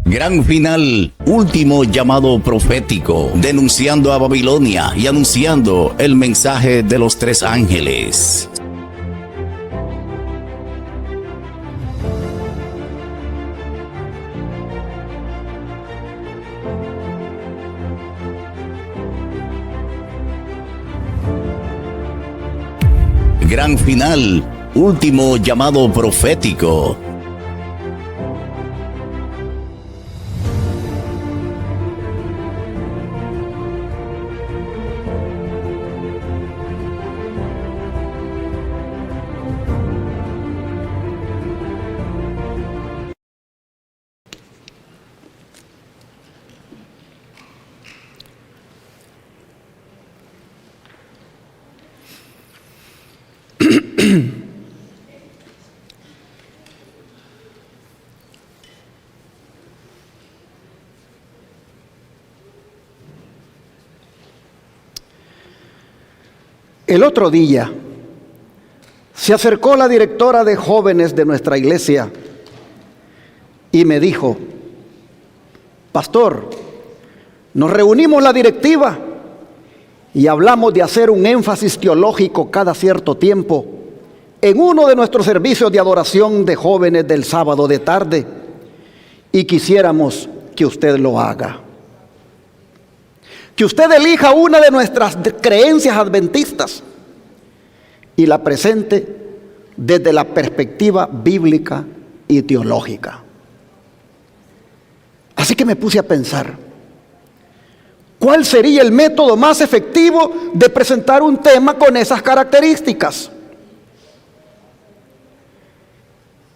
Gran final, último llamado profético, denunciando a Babilonia y anunciando el mensaje de los 3 ángeles. Gran final, último llamado profético. El otro día se acercó la directora de jóvenes de nuestra iglesia y me dijo: pastor, nos reunimos la directiva y hablamos de hacer un énfasis teológico cada cierto tiempo en uno de nuestros servicios de adoración de jóvenes del sábado de tarde, y quisiéramos que usted lo haga. Que usted elija una de nuestras creencias adventistas y la presente desde la perspectiva bíblica y teológica. Así que me puse a pensar, ¿cuál sería el método más efectivo de presentar un tema con esas características?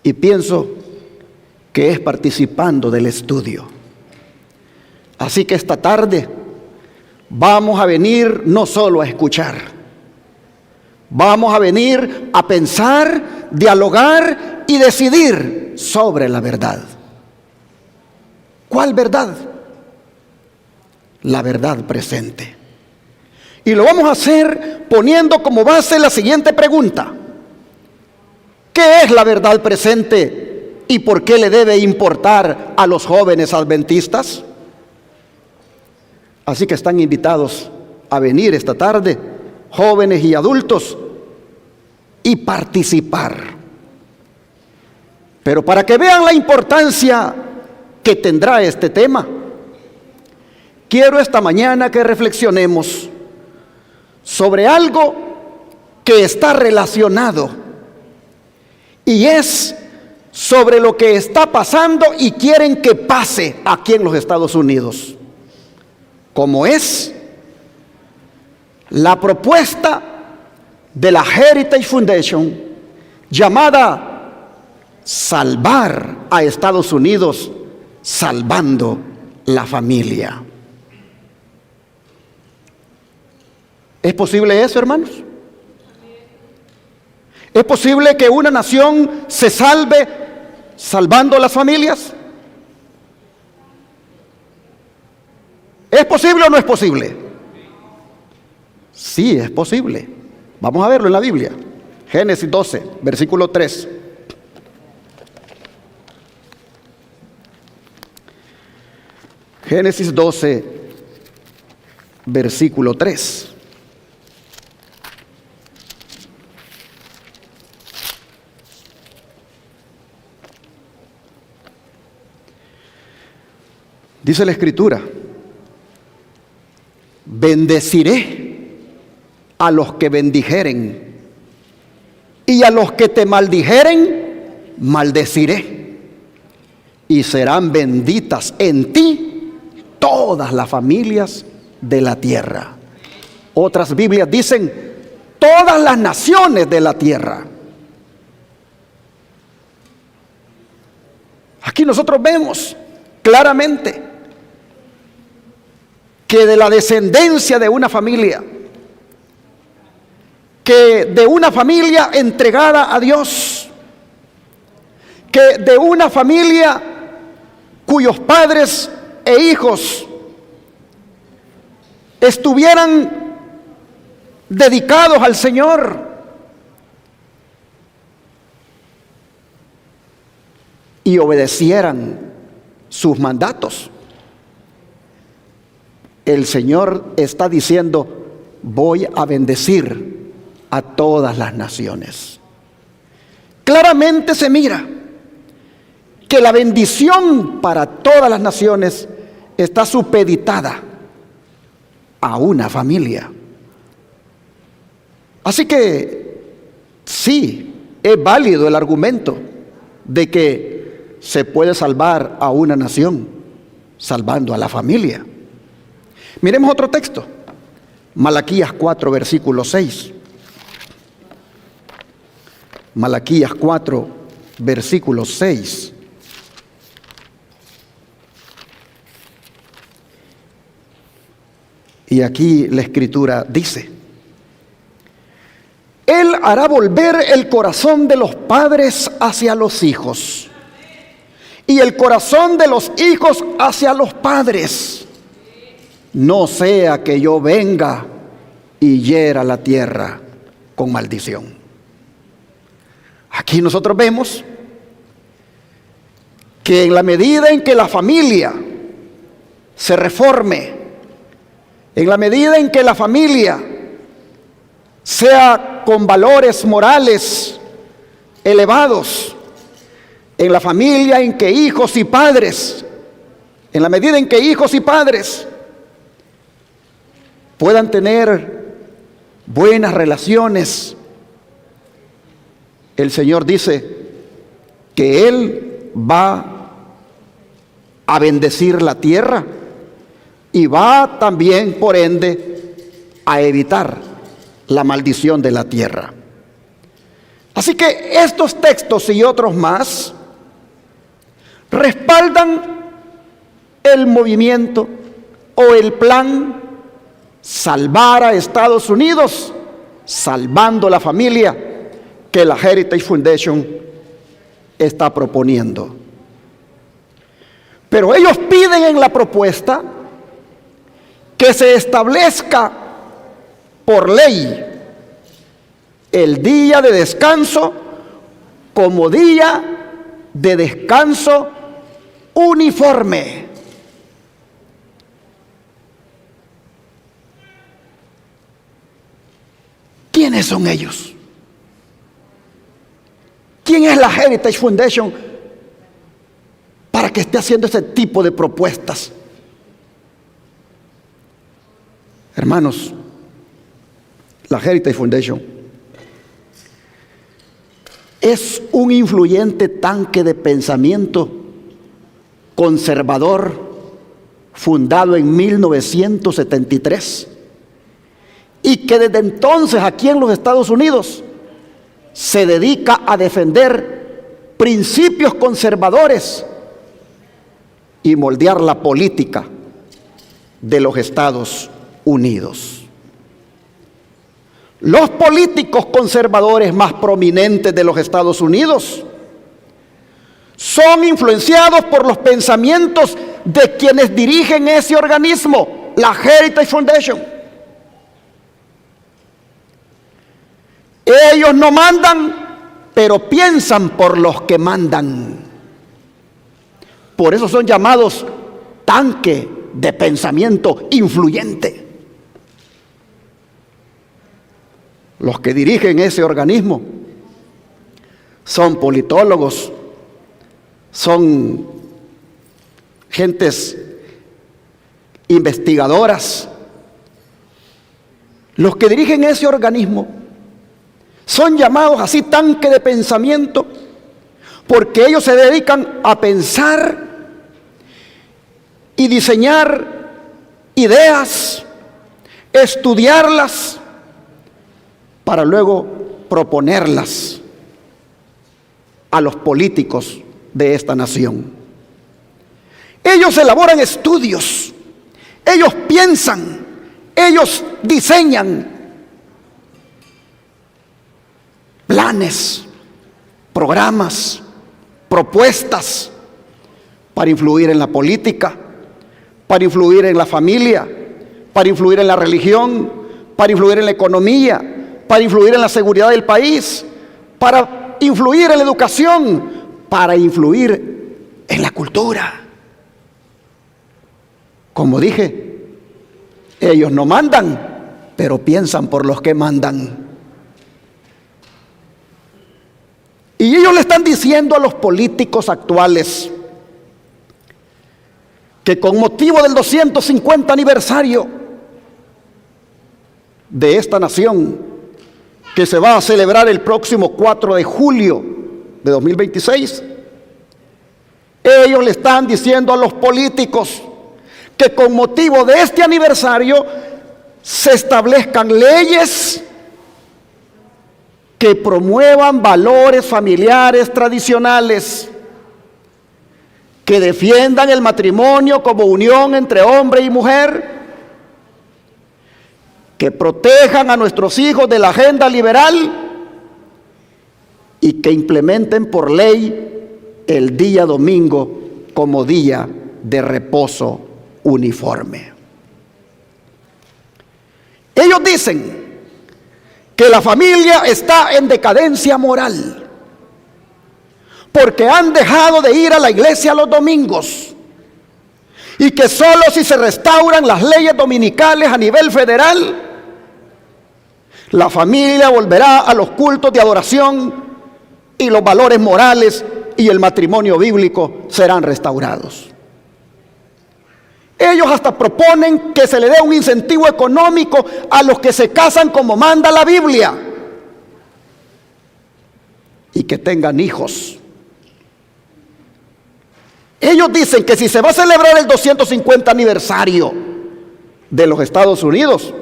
Y pienso que es participando del estudio. Así que esta tarde vamos a venir no solo a escuchar, vamos a venir a pensar, dialogar y decidir sobre la verdad. ¿Cuál verdad? La verdad presente. Y lo vamos a hacer poniendo como base la siguiente pregunta: ¿qué es la verdad presente y por qué le debe importar a los jóvenes adventistas? Así que están invitados a venir esta tarde, jóvenes y adultos, y participar. Pero para que vean la importancia que tendrá este tema, quiero esta mañana que reflexionemos sobre algo que está relacionado, y es sobre lo que está pasando y quieren que pase aquí en los Estados Unidos, como es la propuesta de la Heritage Foundation llamada Salvar a Estados Unidos, salvando la familia. ¿Es posible eso, hermanos? ¿Es posible que una nación se salve salvando las familias? ¿Es posible o no es posible? Sí, es posible. Vamos a verlo en la Biblia. Génesis 12, versículo 3. Génesis 12, versículo 3. Dice la Escritura: bendeciré a los que bendijeren, y a los que te maldijeren, maldeciré, y serán benditas en ti todas las familias de la tierra. Otras Biblias dicen todas las naciones de la tierra. Aquí nosotros vemos claramente que de la descendencia de una familia, que de una familia entregada a Dios, que de una familia cuyos padres e hijos estuvieran dedicados al Señor, y obedecieran sus mandatos. El Señor está diciendo: voy a bendecir a todas las naciones. Claramente se mira que la bendición para todas las naciones está supeditada a una familia. Así que sí, es válido el argumento de que se puede salvar a una nación salvando a la familia. Miremos otro texto, Malaquías 4, versículo 6. Malaquías 4, versículo 6. Y aquí la Escritura dice: Él hará volver el corazón de los padres hacia los hijos, y el corazón de los hijos hacia los padres, no sea que yo venga y hiera la tierra con maldición. Aquí nosotros vemos que en la medida en que la familia se reforme, en la medida en que la familia sea con valores morales elevados, en la familia en que hijos y padres, en la medida en que hijos y padres puedan tener buenas relaciones, el Señor dice que Él va a bendecir la tierra y va también, por ende, a evitar la maldición de la tierra. Así que estos textos y otros más respaldan el movimiento o el plan salvar a Estados Unidos, salvando la familia, que la Heritage Foundation está proponiendo. Pero ellos piden en la propuesta que se establezca por ley el día de descanso como día de descanso uniforme. ¿Quiénes son ellos? ¿Quién es la Heritage Foundation para que esté haciendo ese tipo de propuestas? Hermanos, la Heritage Foundation es un influyente tanque de pensamiento conservador fundado en 1973 y que desde entonces aquí en los Estados Unidos se dedica a defender principios conservadores y moldear la política de los Estados Unidos. Los políticos conservadores más prominentes de los Estados Unidos son influenciados por los pensamientos de quienes dirigen ese organismo, la Heritage Foundation. Ellos no mandan, pero piensan por los que mandan. Por eso son llamados tanque de pensamiento influyente. Los que dirigen ese organismo son politólogos, son gentes investigadoras. Los que dirigen ese organismo son llamados así tanque de pensamiento porque ellos se dedican a pensar y diseñar ideas, estudiarlas para luego proponerlas a los políticos de esta nación. Ellos elaboran estudios, ellos piensan, ellos diseñan planes, programas, propuestas para influir en la política, para influir en la familia, para influir en la religión, para influir en la economía, para influir en la seguridad del país, para influir en la educación, para influir en la cultura. Como dije, ellos no mandan, pero piensan por los que mandan. Y ellos le están diciendo a los políticos actuales que con motivo del 250 aniversario de esta nación, que se va a celebrar el próximo 4 de julio de 2026, ellos le están diciendo a los políticos que con motivo de este aniversario se establezcan leyes que promuevan valores familiares tradicionales, que defiendan el matrimonio como unión entre hombre y mujer, que protejan a nuestros hijos de la agenda liberal y que implementen por ley el día domingo como día de reposo uniforme. Ellos dicen que la familia está en decadencia moral porque han dejado de ir a la iglesia los domingos y que solo si se restauran las leyes dominicales a nivel federal, la familia volverá a los cultos de adoración y los valores morales y el matrimonio bíblico serán restaurados. Ellos hasta proponen que se le dé un incentivo económico a los que se casan como manda la Biblia y que tengan hijos. Ellos dicen que si se va a celebrar el 250 aniversario de los Estados Unidos,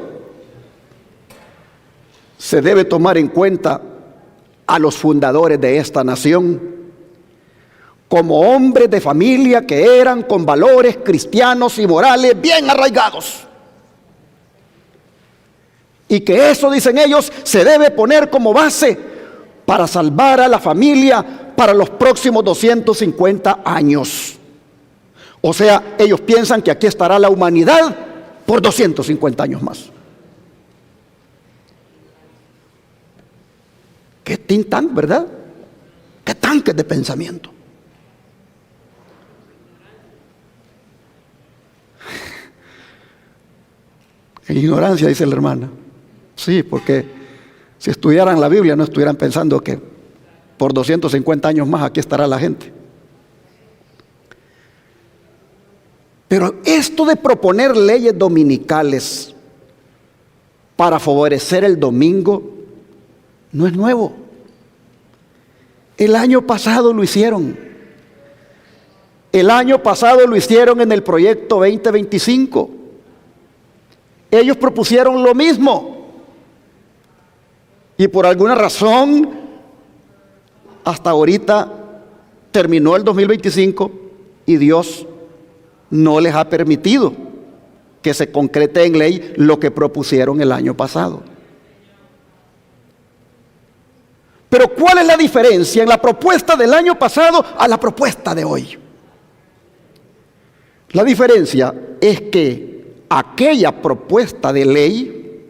se debe tomar en cuenta a los fundadores de esta nación como hombres de familia que eran con valores cristianos y morales bien arraigados. Y que eso, dicen ellos, se debe poner como base para salvar a la familia para los próximos 250 años. O sea, ellos piensan que aquí estará la humanidad por 250 años más. Qué tintán, ¿verdad? Qué tanques de pensamiento. En ignorancia, dice la hermana. Sí, porque si estudiaran la Biblia no estuvieran pensando que por 250 años más aquí estará la gente. Pero esto de proponer leyes dominicales para favorecer el domingo no es nuevo. El año pasado lo hicieron. El año pasado lo hicieron en el proyecto 2025. Ellos propusieron lo mismo. Y por alguna razón, hasta ahorita terminó el 2025 y Dios no les ha permitido que se concrete en ley lo que propusieron el año pasado. Pero ¿cuál es la diferencia en la propuesta del año pasado a la propuesta de hoy? La diferencia es que aquella propuesta de ley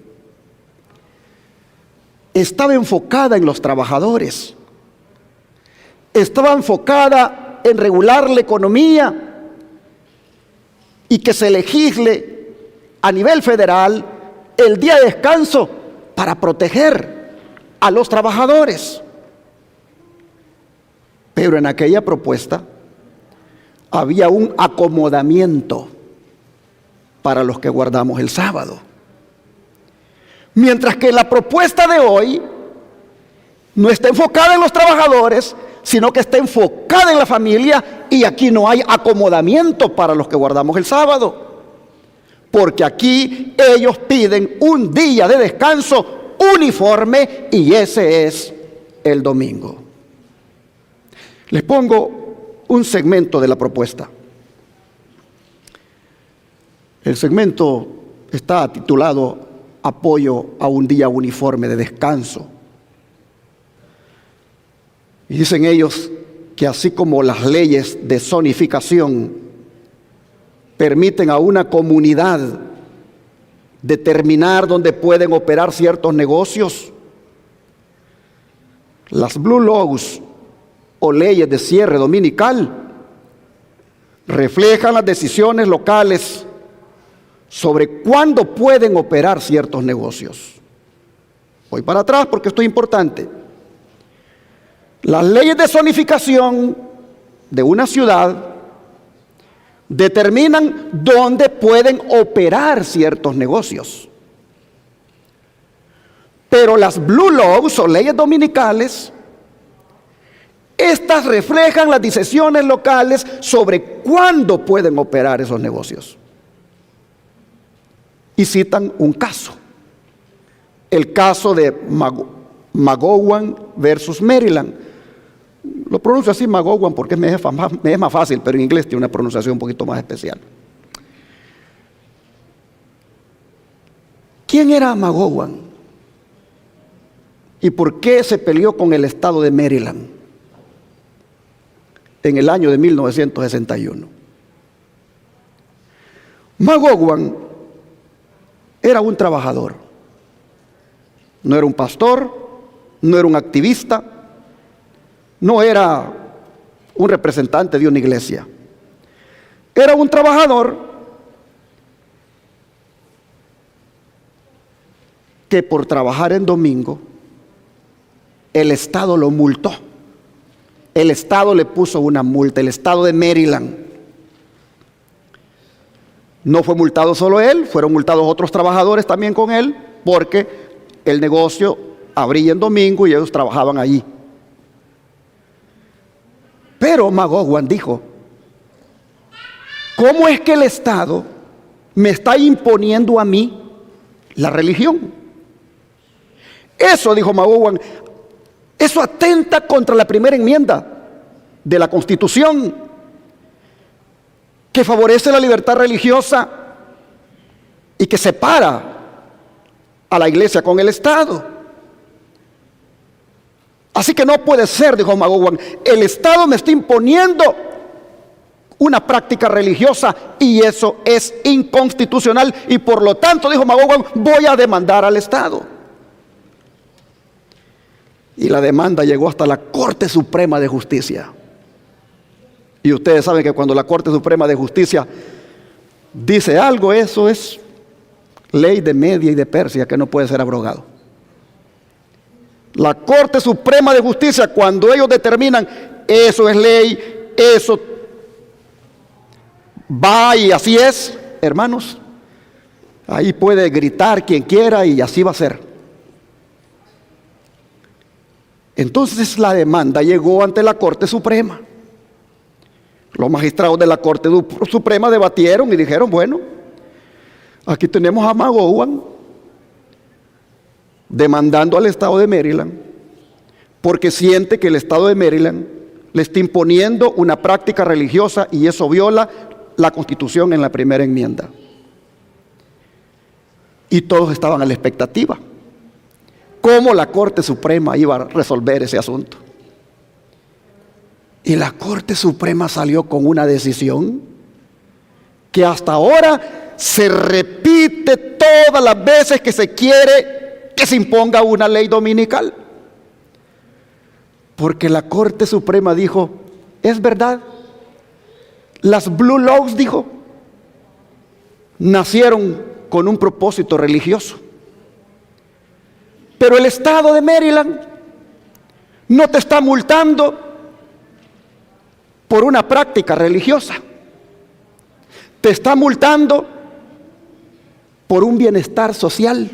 estaba enfocada en los trabajadores, estaba enfocada en regular la economía y que se legisle a nivel federal el día de descanso para proteger a los trabajadores. Pero en aquella propuesta había un acomodamiento para los que guardamos el sábado. Mientras que la propuesta de hoy no está enfocada en los trabajadores, sino que está enfocada en la familia, y aquí no hay acomodamiento para los que guardamos el sábado, porque aquí ellos piden un día de descanso uniforme y ese es el domingo. Les pongo un segmento de la propuesta. El segmento está titulado Apoyo a un día uniforme de descanso. Y dicen ellos que así como las leyes de zonificación permiten a una comunidad determinar dónde pueden operar ciertos negocios, las Blue Laws o leyes de cierre dominical reflejan las decisiones locales sobre cuándo pueden operar ciertos negocios. Voy para atrás porque esto es importante. Las leyes de zonificación de una ciudad determinan dónde pueden operar ciertos negocios. Pero las Blue Laws o leyes dominicales, estas reflejan las decisiones locales sobre cuándo pueden operar esos negocios. Y citan un caso, el caso de McGowan versus Maryland. Lo pronuncio así, McGowan, porque me es más fácil, pero en inglés tiene una pronunciación un poquito más especial. ¿Quién era McGowan? ¿Y por qué se peleó con el estado de Maryland en el año de 1961? McGowan era un trabajador, no era un pastor, no era un activista, no era un representante de una iglesia. Era un trabajador que por trabajar en domingo, el Estado lo multó. El Estado le puso una multa, el Estado de Maryland. No fue multado solo él, fueron multados otros trabajadores también con él, porque el negocio abría en domingo y ellos trabajaban allí. Pero McGowan dijo: ¿cómo es que el Estado me está imponiendo a mí la religión? Eso, dijo McGowan, eso atenta contra la primera enmienda de la Constitución, que favorece la libertad religiosa y que separa a la iglesia con el Estado. Así que no puede ser, dijo McGowan, el Estado me está imponiendo una práctica religiosa y eso es inconstitucional y por lo tanto, dijo McGowan, voy a demandar al Estado. Y la demanda llegó hasta la Corte Suprema de Justicia. Y ustedes saben que cuando la Corte Suprema de Justicia dice algo, eso es ley de Media y de Persia que no puede ser abrogado. La Corte Suprema de Justicia, cuando ellos determinan eso es ley, eso va y así es, hermanos, ahí puede gritar quien quiera y así va a ser. Entonces la demanda llegó ante la Corte Suprema. Los magistrados de la Corte Suprema debatieron y dijeron, bueno, aquí tenemos a McGowan demandando al Estado de Maryland porque siente que el Estado de Maryland le está imponiendo una práctica religiosa y eso viola la Constitución en la primera enmienda. Y todos estaban a la expectativa. ¿Cómo la Corte Suprema iba a resolver ese asunto? Y la Corte Suprema salió con una decisión que hasta ahora se repite todas las veces que se quiere que se imponga una ley dominical. Porque la Corte Suprema dijo, es verdad, las Blue Laws, dijo, nacieron con un propósito religioso. Pero el Estado de Maryland no te está multando por una práctica religiosa. Te está multando por un bienestar social.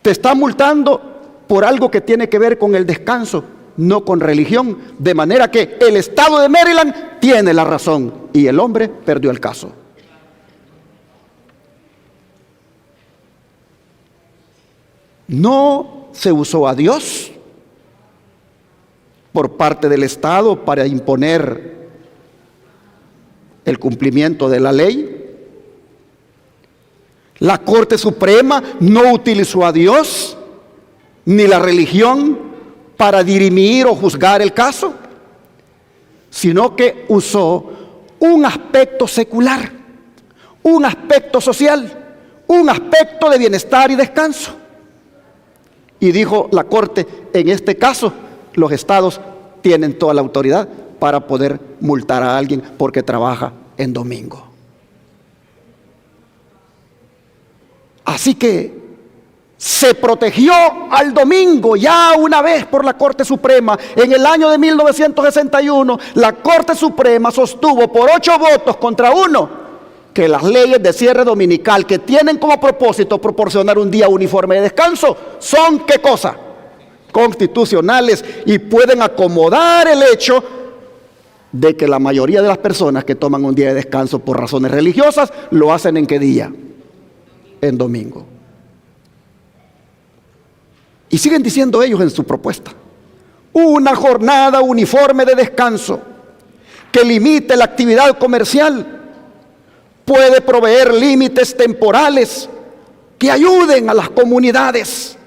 Te está multando por algo que tiene que ver con el descanso, no con religión. De manera que el Estado de Maryland tiene la razón y el hombre perdió el caso. No se usó a Dios por parte del Estado para imponer el cumplimiento de la ley. La Corte Suprema no utilizó a Dios ni la religión para dirimir o juzgar el caso, sino que usó un aspecto secular, un aspecto social, un aspecto de bienestar y descanso. Y dijo la Corte, en este caso, los estados tienen toda la autoridad para poder multar a alguien porque trabaja en domingo. Así que se protegió al domingo ya una vez por la Corte Suprema. En el año de 1961, la Corte Suprema sostuvo por 8 votos contra 1 que las leyes de cierre dominical, que tienen como propósito proporcionar un día uniforme de descanso, son ¿qué cosa? Constitucionales, y pueden acomodar el hecho de que la mayoría de las personas que toman un día de descanso por razones religiosas, lo hacen ¿en qué día? En domingo. Y siguen diciendo ellos en su propuesta: una jornada uniforme de descanso que limite la actividad comercial puede proveer límites temporales que ayuden a las comunidades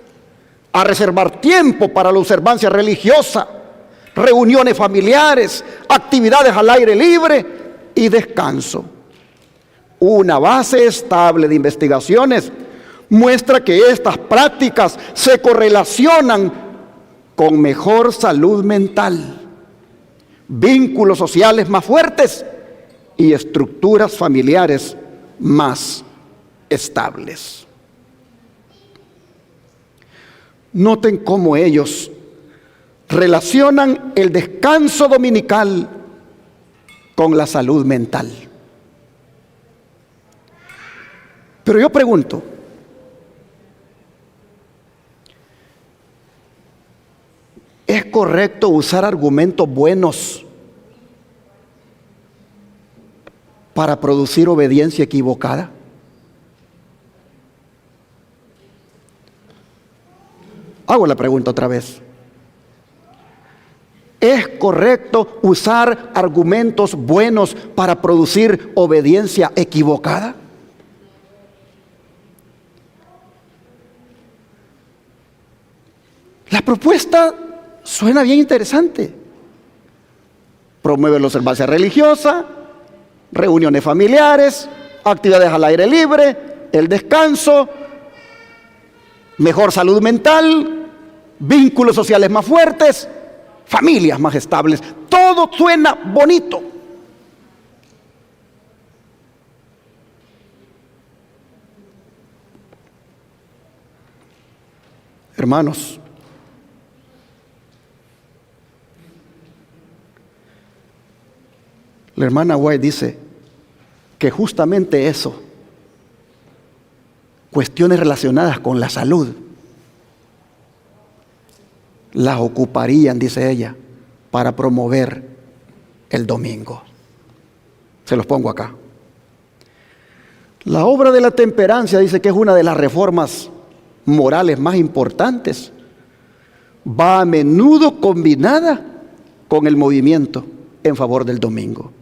a reservar tiempo para la observancia religiosa, reuniones familiares, actividades al aire libre y descanso. Una base estable de investigaciones muestra que estas prácticas se correlacionan con mejor salud mental, vínculos sociales más fuertes y estructuras familiares más estables. Noten cómo ellos relacionan el descanso dominical con la salud mental. Pero yo pregunto, ¿es correcto usar argumentos buenos para producir obediencia equivocada? Hago la pregunta otra vez. ¿Es correcto usar argumentos buenos para producir obediencia equivocada? La propuesta suena bien interesante. Promueve la observancia religiosa, reuniones familiares, actividades al aire libre, el descanso, mejor salud mental, vínculos sociales más fuertes, familias más estables. Todo suena bonito. Hermanos, la hermana White dice que justamente eso, cuestiones relacionadas con la salud, las ocuparían, dice ella, para promover el domingo. Se los pongo acá. La obra de la temperancia dice que es una de las reformas morales más importantes. Va a menudo combinada con el movimiento en favor del domingo.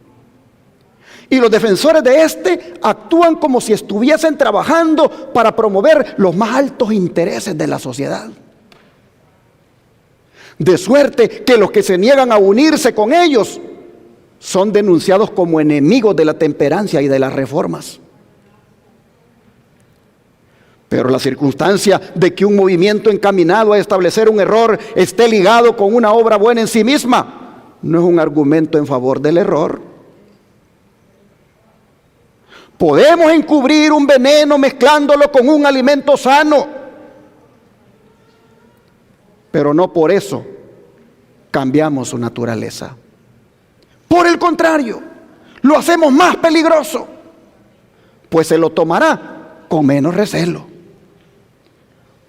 Y los defensores de este actúan como si estuviesen trabajando para promover los más altos intereses de la sociedad. De suerte que los que se niegan a unirse con ellos son denunciados como enemigos de la temperancia y de las reformas. Pero la circunstancia de que un movimiento encaminado a establecer un error esté ligado con una obra buena en sí misma no es un argumento en favor del error. Podemos encubrir un veneno mezclándolo con un alimento sano, pero no por eso cambiamos su naturaleza. Por el contrario, lo hacemos más peligroso, pues se lo tomará con menos recelo.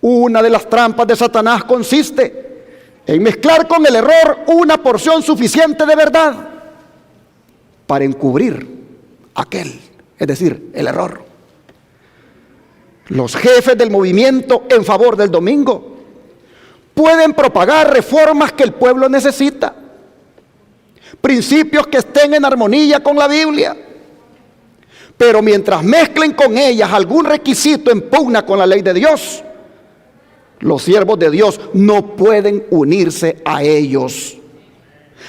Una de las trampas de Satanás consiste en mezclar con el error una porción suficiente de verdad para encubrir aquel, es decir, el error. Los jefes del movimiento en favor del domingo pueden propagar reformas que el pueblo necesita, principios que estén en armonía con la Biblia, pero mientras mezclen con ellas algún requisito en pugna con la ley de Dios, los siervos de Dios no pueden unirse a ellos.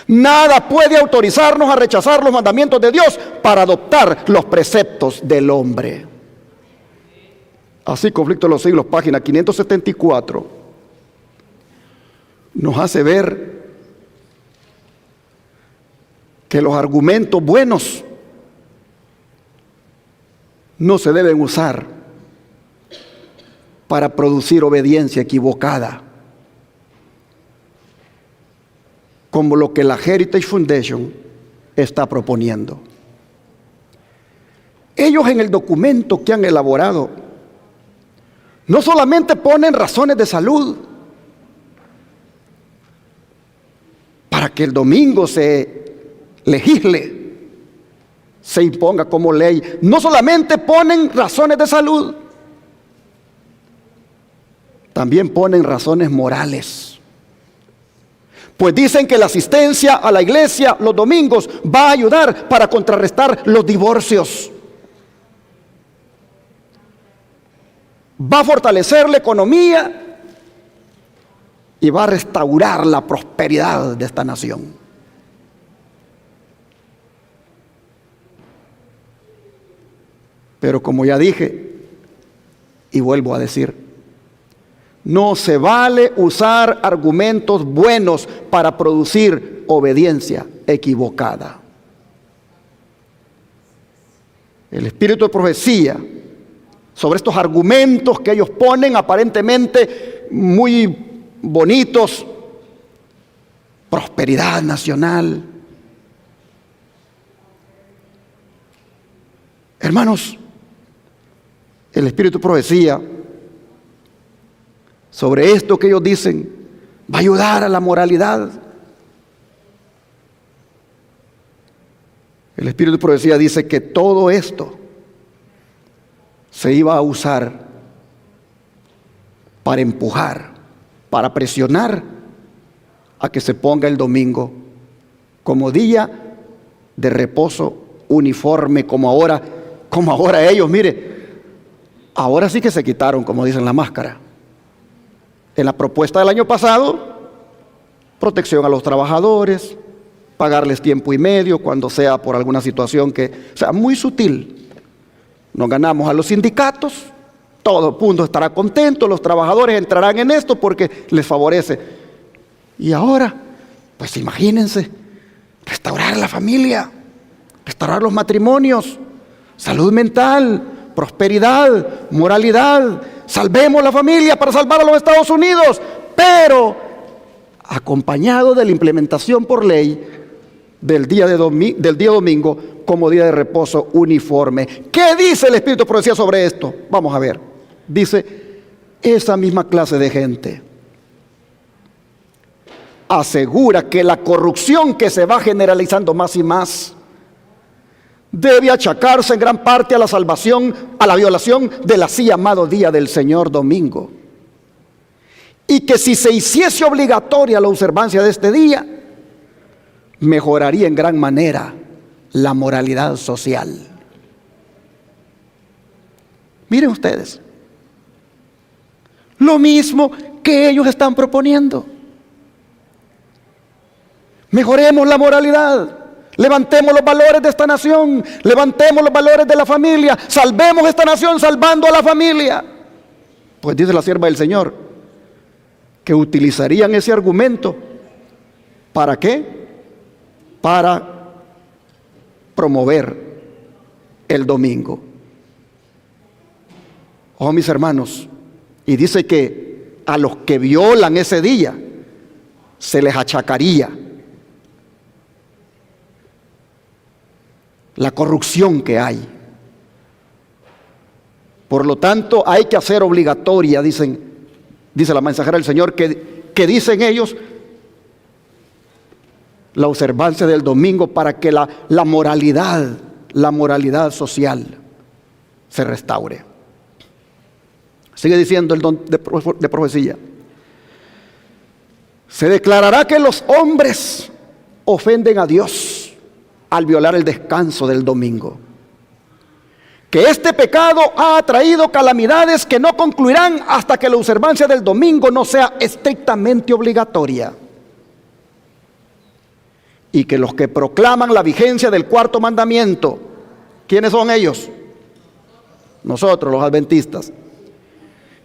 Nada puede autorizarnos a rechazar los mandamientos de Dios para adoptar los preceptos del hombre. Así, Conflicto de los Siglos, página 574, nos hace ver que los argumentos buenos no se deben usar para producir obediencia equivocada, como lo que la Heritage Foundation está proponiendo. Ellos en el documento que han elaborado no solamente ponen razones de salud para que el domingo se legisle, se imponga como ley. No solamente ponen razones de salud, también ponen razones morales. Pues dicen que la asistencia a la iglesia los domingos va a ayudar para contrarrestar los divorcios. Va a fortalecer la economía y va a restaurar la prosperidad de esta nación. Pero como ya dije, y vuelvo a decir, no se vale usar argumentos buenos para producir obediencia equivocada. El espíritu de profecía sobre estos argumentos que ellos ponen aparentemente muy bonitos, prosperidad nacional. Hermanos, el espíritu de profecía sobre esto que ellos dicen va a ayudar a la moralidad. El espíritu de profecía dice que todo esto se iba a usar para empujar, para presionar a que se ponga el domingo como día de reposo uniforme, como ahora ellos, mire, ahora sí que se quitaron, como dicen, la máscara. En la propuesta del año pasado, protección a los trabajadores, pagarles tiempo y medio cuando sea por alguna situación que sea muy sutil. Nos ganamos a los sindicatos, todo el mundo estará contento, los trabajadores entrarán en esto porque les favorece. Y ahora, pues imagínense, restaurar la familia, restaurar los matrimonios, salud mental, prosperidad, moralidad. Salvemos la familia para salvar a los Estados Unidos, pero acompañado de la implementación por ley del día domingo como día de reposo uniforme. ¿Qué dice el espíritu de profecía sobre esto? Vamos a ver. Dice, esa misma clase de gente asegura que la corrupción que se va generalizando más y más debe achacarse en gran parte a la salvación, a la violación del así llamado día del Señor domingo. Y que si se hiciese obligatoria la observancia de este día, mejoraría en gran manera la moralidad social. Miren ustedes, lo mismo que ellos están proponiendo. Mejoremos la moralidad. Levantemos los valores de esta nación, levantemos los valores de la familia, salvemos esta nación salvando a la familia. Pues dice la sierva del Señor que utilizarían ese argumento. ¿Para qué? Para promover el domingo. Oh, mis hermanos, y dice que a los que violan ese día se les achacaría la corrupción que hay. Por lo tanto, hay que hacer obligatoria, dice la mensajera del Señor, que dicen ellos, la observancia del domingo para que la moralidad social se restaure. Sigue diciendo el don de profecía. Se declarará que los hombres ofenden a Dios al violar el descanso del domingo, que este pecado ha traído calamidades que no concluirán hasta que la observancia del domingo no sea estrictamente obligatoria, y que los que proclaman la vigencia del cuarto mandamiento, ¿quiénes son ellos? Nosotros, los adventistas.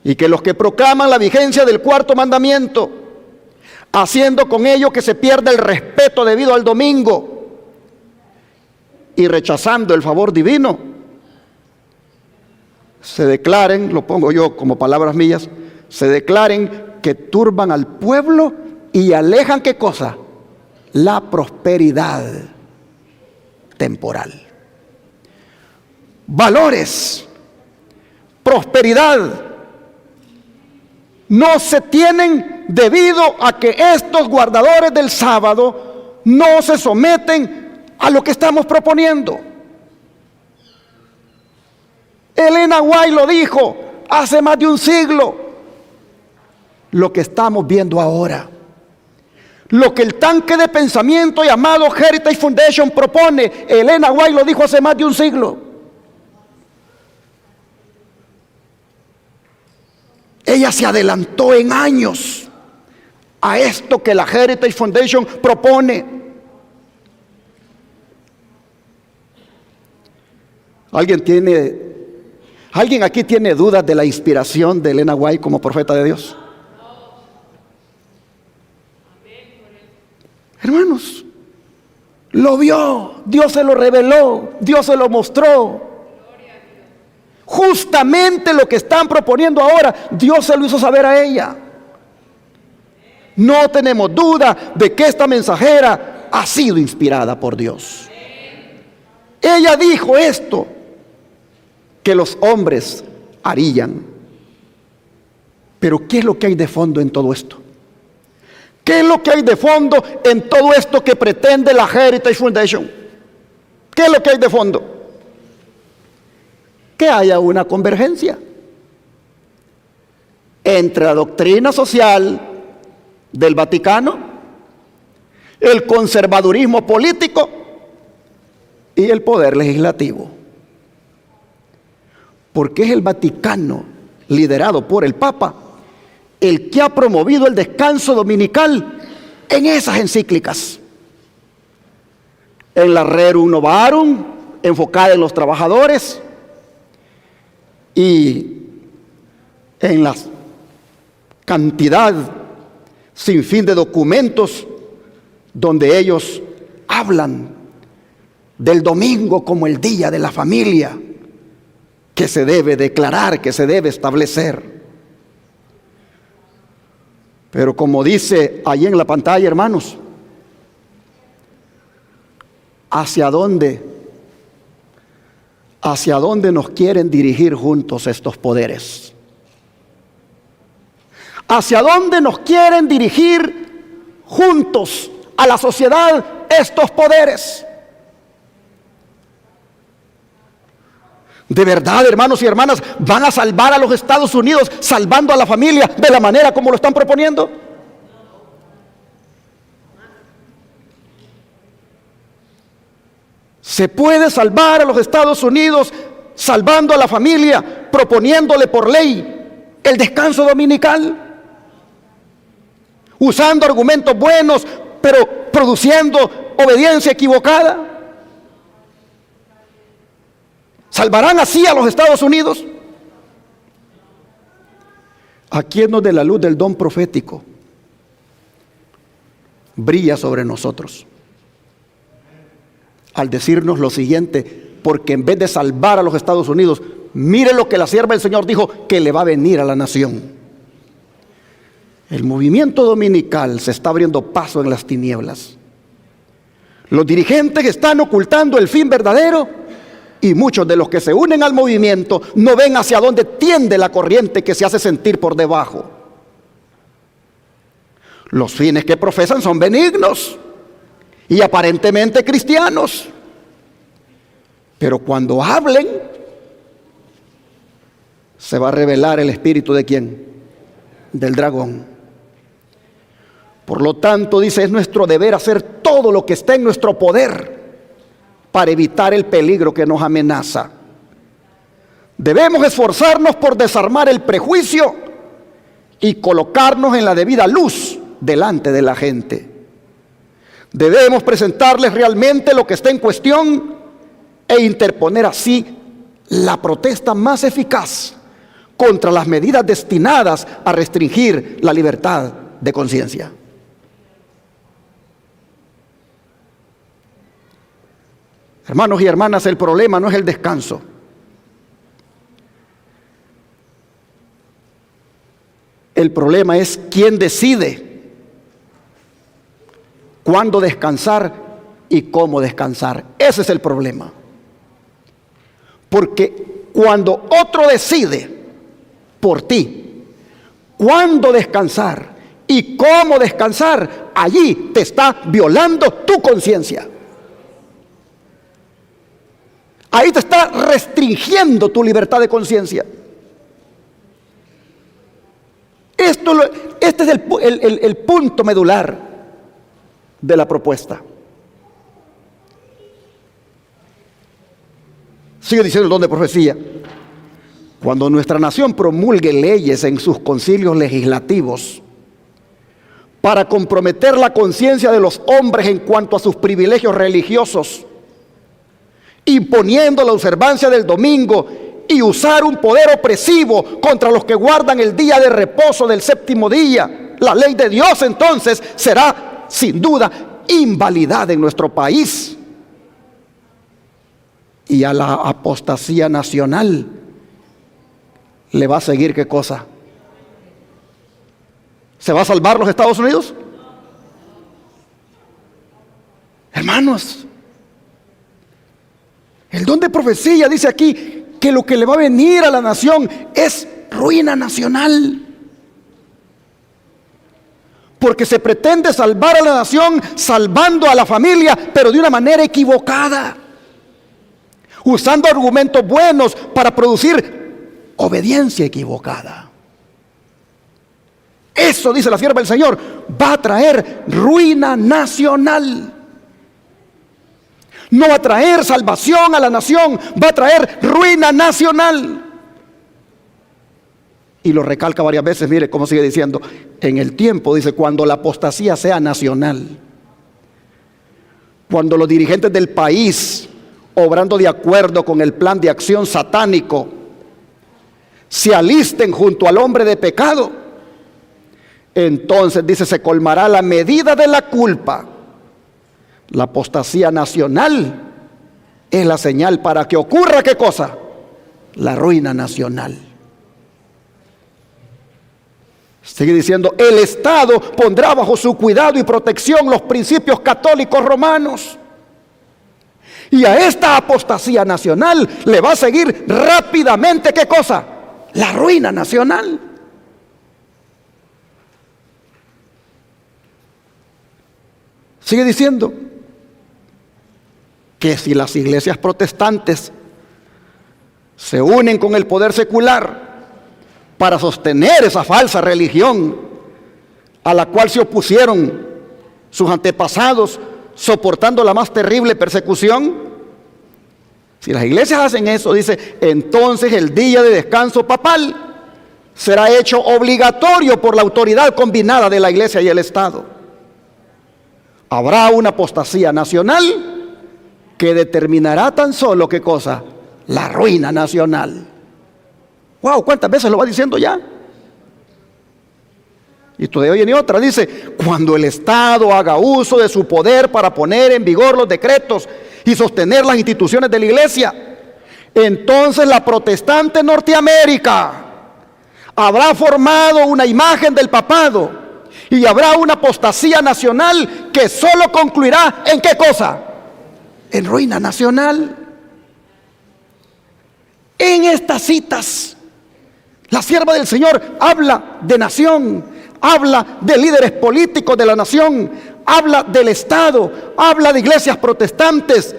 Y que los que proclaman la vigencia del cuarto mandamiento, haciendo con ello que se pierda el respeto debido al domingo y rechazando el favor divino, se declaren, lo pongo yo como palabras mías, se declaren que turban al pueblo y alejan, ¿qué cosa? La prosperidad temporal. Valores, prosperidad, no se tienen debido a que estos guardadores del sábado no se someten a lo que estamos proponiendo. Elena White lo dijo hace más de un siglo. Lo que estamos viendo ahora, lo que el tanque de pensamiento llamado Heritage Foundation propone, Elena White lo dijo hace más de un siglo. Ella se adelantó en años a esto que la Heritage Foundation propone. ¿Alguien aquí tiene dudas de la inspiración de Elena White como profeta de Dios? Hermanos, lo vio, Dios se lo reveló, Dios se lo mostró. Justamente lo que están proponiendo ahora, Dios se lo hizo saber a ella. No tenemos duda de que esta mensajera ha sido inspirada por Dios. Ella dijo esto que los hombres harían. Pero ¿qué es lo que hay de fondo en todo esto? ¿Qué es lo que hay de fondo en todo esto que pretende la Heritage Foundation? ¿Qué es lo que hay de fondo? Que haya una convergencia entre la doctrina social del Vaticano, el conservadurismo político y el poder legislativo. Porque es el Vaticano, liderado por el Papa, el que ha promovido el descanso dominical en esas encíclicas. En la Rerum Novarum, enfocada en los trabajadores, y en la cantidad sin fin de documentos donde ellos hablan del domingo como el día de la familia que se debe declarar, que se debe establecer. Pero como dice ahí en la pantalla, hermanos, ¿hacia dónde nos quieren dirigir juntos estos poderes? ¿Hacia dónde nos quieren dirigir juntos a la sociedad estos poderes? De verdad, hermanos y hermanas, ¿van a salvar a los Estados Unidos salvando a la familia de la manera como lo están proponiendo? ¿Se puede salvar a los Estados Unidos salvando a la familia, proponiéndole por ley el descanso dominical? Usando argumentos buenos, pero produciendo obediencia equivocada. ¿Salvarán así a los Estados Unidos? Aquí es donde la luz del don profético brilla sobre nosotros, al decirnos lo siguiente: porque en vez de salvar a los Estados Unidos, mire lo que la sierva del Señor dijo que le va a venir a la nación. El movimiento dominical se está abriendo paso en las tinieblas. Los dirigentes están ocultando el fin verdadero, y muchos de los que se unen al movimiento no ven hacia dónde tiende la corriente que se hace sentir por debajo. Los fines que profesan son benignos y aparentemente cristianos, pero cuando hablen se va a revelar el espíritu ¿de quién? Del dragón. Por lo tanto, dice, es nuestro deber hacer todo lo que esté en nuestro poder para evitar el peligro que nos amenaza. Debemos esforzarnos por desarmar el prejuicio y colocarnos en la debida luz delante de la gente. Debemos presentarles realmente lo que está en cuestión e interponer así la protesta más eficaz contra las medidas destinadas a restringir la libertad de conciencia. Hermanos y hermanas, el problema no es el descanso. El problema es quién decide cuándo descansar y cómo descansar. Ese es el problema. Porque cuando otro decide por ti cuándo descansar y cómo descansar, allí te está violando tu conciencia. Ahí te está restringiendo tu libertad de conciencia. Este es el punto medular de la propuesta. Sigue diciendo el don de profecía. Cuando nuestra nación promulgue leyes en sus concilios legislativos para comprometer la conciencia de los hombres en cuanto a sus privilegios religiosos, imponiendo la observancia del domingo y usar un poder opresivo contra los que guardan el día de reposo del séptimo día, la ley de Dios entonces será sin duda invalidada en nuestro país. Y a la apostasía nacional le va a seguir ¿qué cosa? ¿Se va a salvar los Estados Unidos? Hermanos, el don de profecía dice aquí que lo que le va a venir a la nación es ruina nacional. Porque se pretende salvar a la nación salvando a la familia, pero de una manera equivocada, usando argumentos buenos para producir obediencia equivocada. Eso, dice la sierva del Señor, va a traer ruina nacional. No va a traer salvación a la nación, va a traer ruina nacional. Y lo recalca varias veces, mire cómo sigue diciendo, en el tiempo, dice, cuando la apostasía sea nacional, cuando los dirigentes del país, obrando de acuerdo con el plan de acción satánico, se alisten junto al hombre de pecado, entonces, dice, se colmará la medida de la culpa. La apostasía nacional es la señal para que ocurra ¿qué cosa? La ruina nacional. Sigue diciendo, el Estado pondrá bajo su cuidado y protección los principios católicos romanos. Y a esta apostasía nacional le va a seguir rápidamente ¿qué cosa? La ruina nacional. Sigue diciendo que si las iglesias protestantes se unen con el poder secular para sostener esa falsa religión a la cual se opusieron sus antepasados, soportando la más terrible persecución, si las iglesias hacen eso, dice, entonces el día de descanso papal será hecho obligatorio por la autoridad combinada de la iglesia y el Estado. Habrá una apostasía nacional que determinará tan solo ¿qué cosa? La ruina nacional. Wow, ¿cuántas veces lo va diciendo ya? Y todavía viene otra, dice, cuando el Estado haga uso de su poder para poner en vigor los decretos y sostener las instituciones de la iglesia, entonces la protestante Norteamérica habrá formado una imagen del papado y habrá una apostasía nacional que solo concluirá ¿en qué cosa? En ruina nacional. En estas citas, la sierva del Señor habla de nación, habla de líderes políticos de la nación, habla del Estado, habla de iglesias protestantes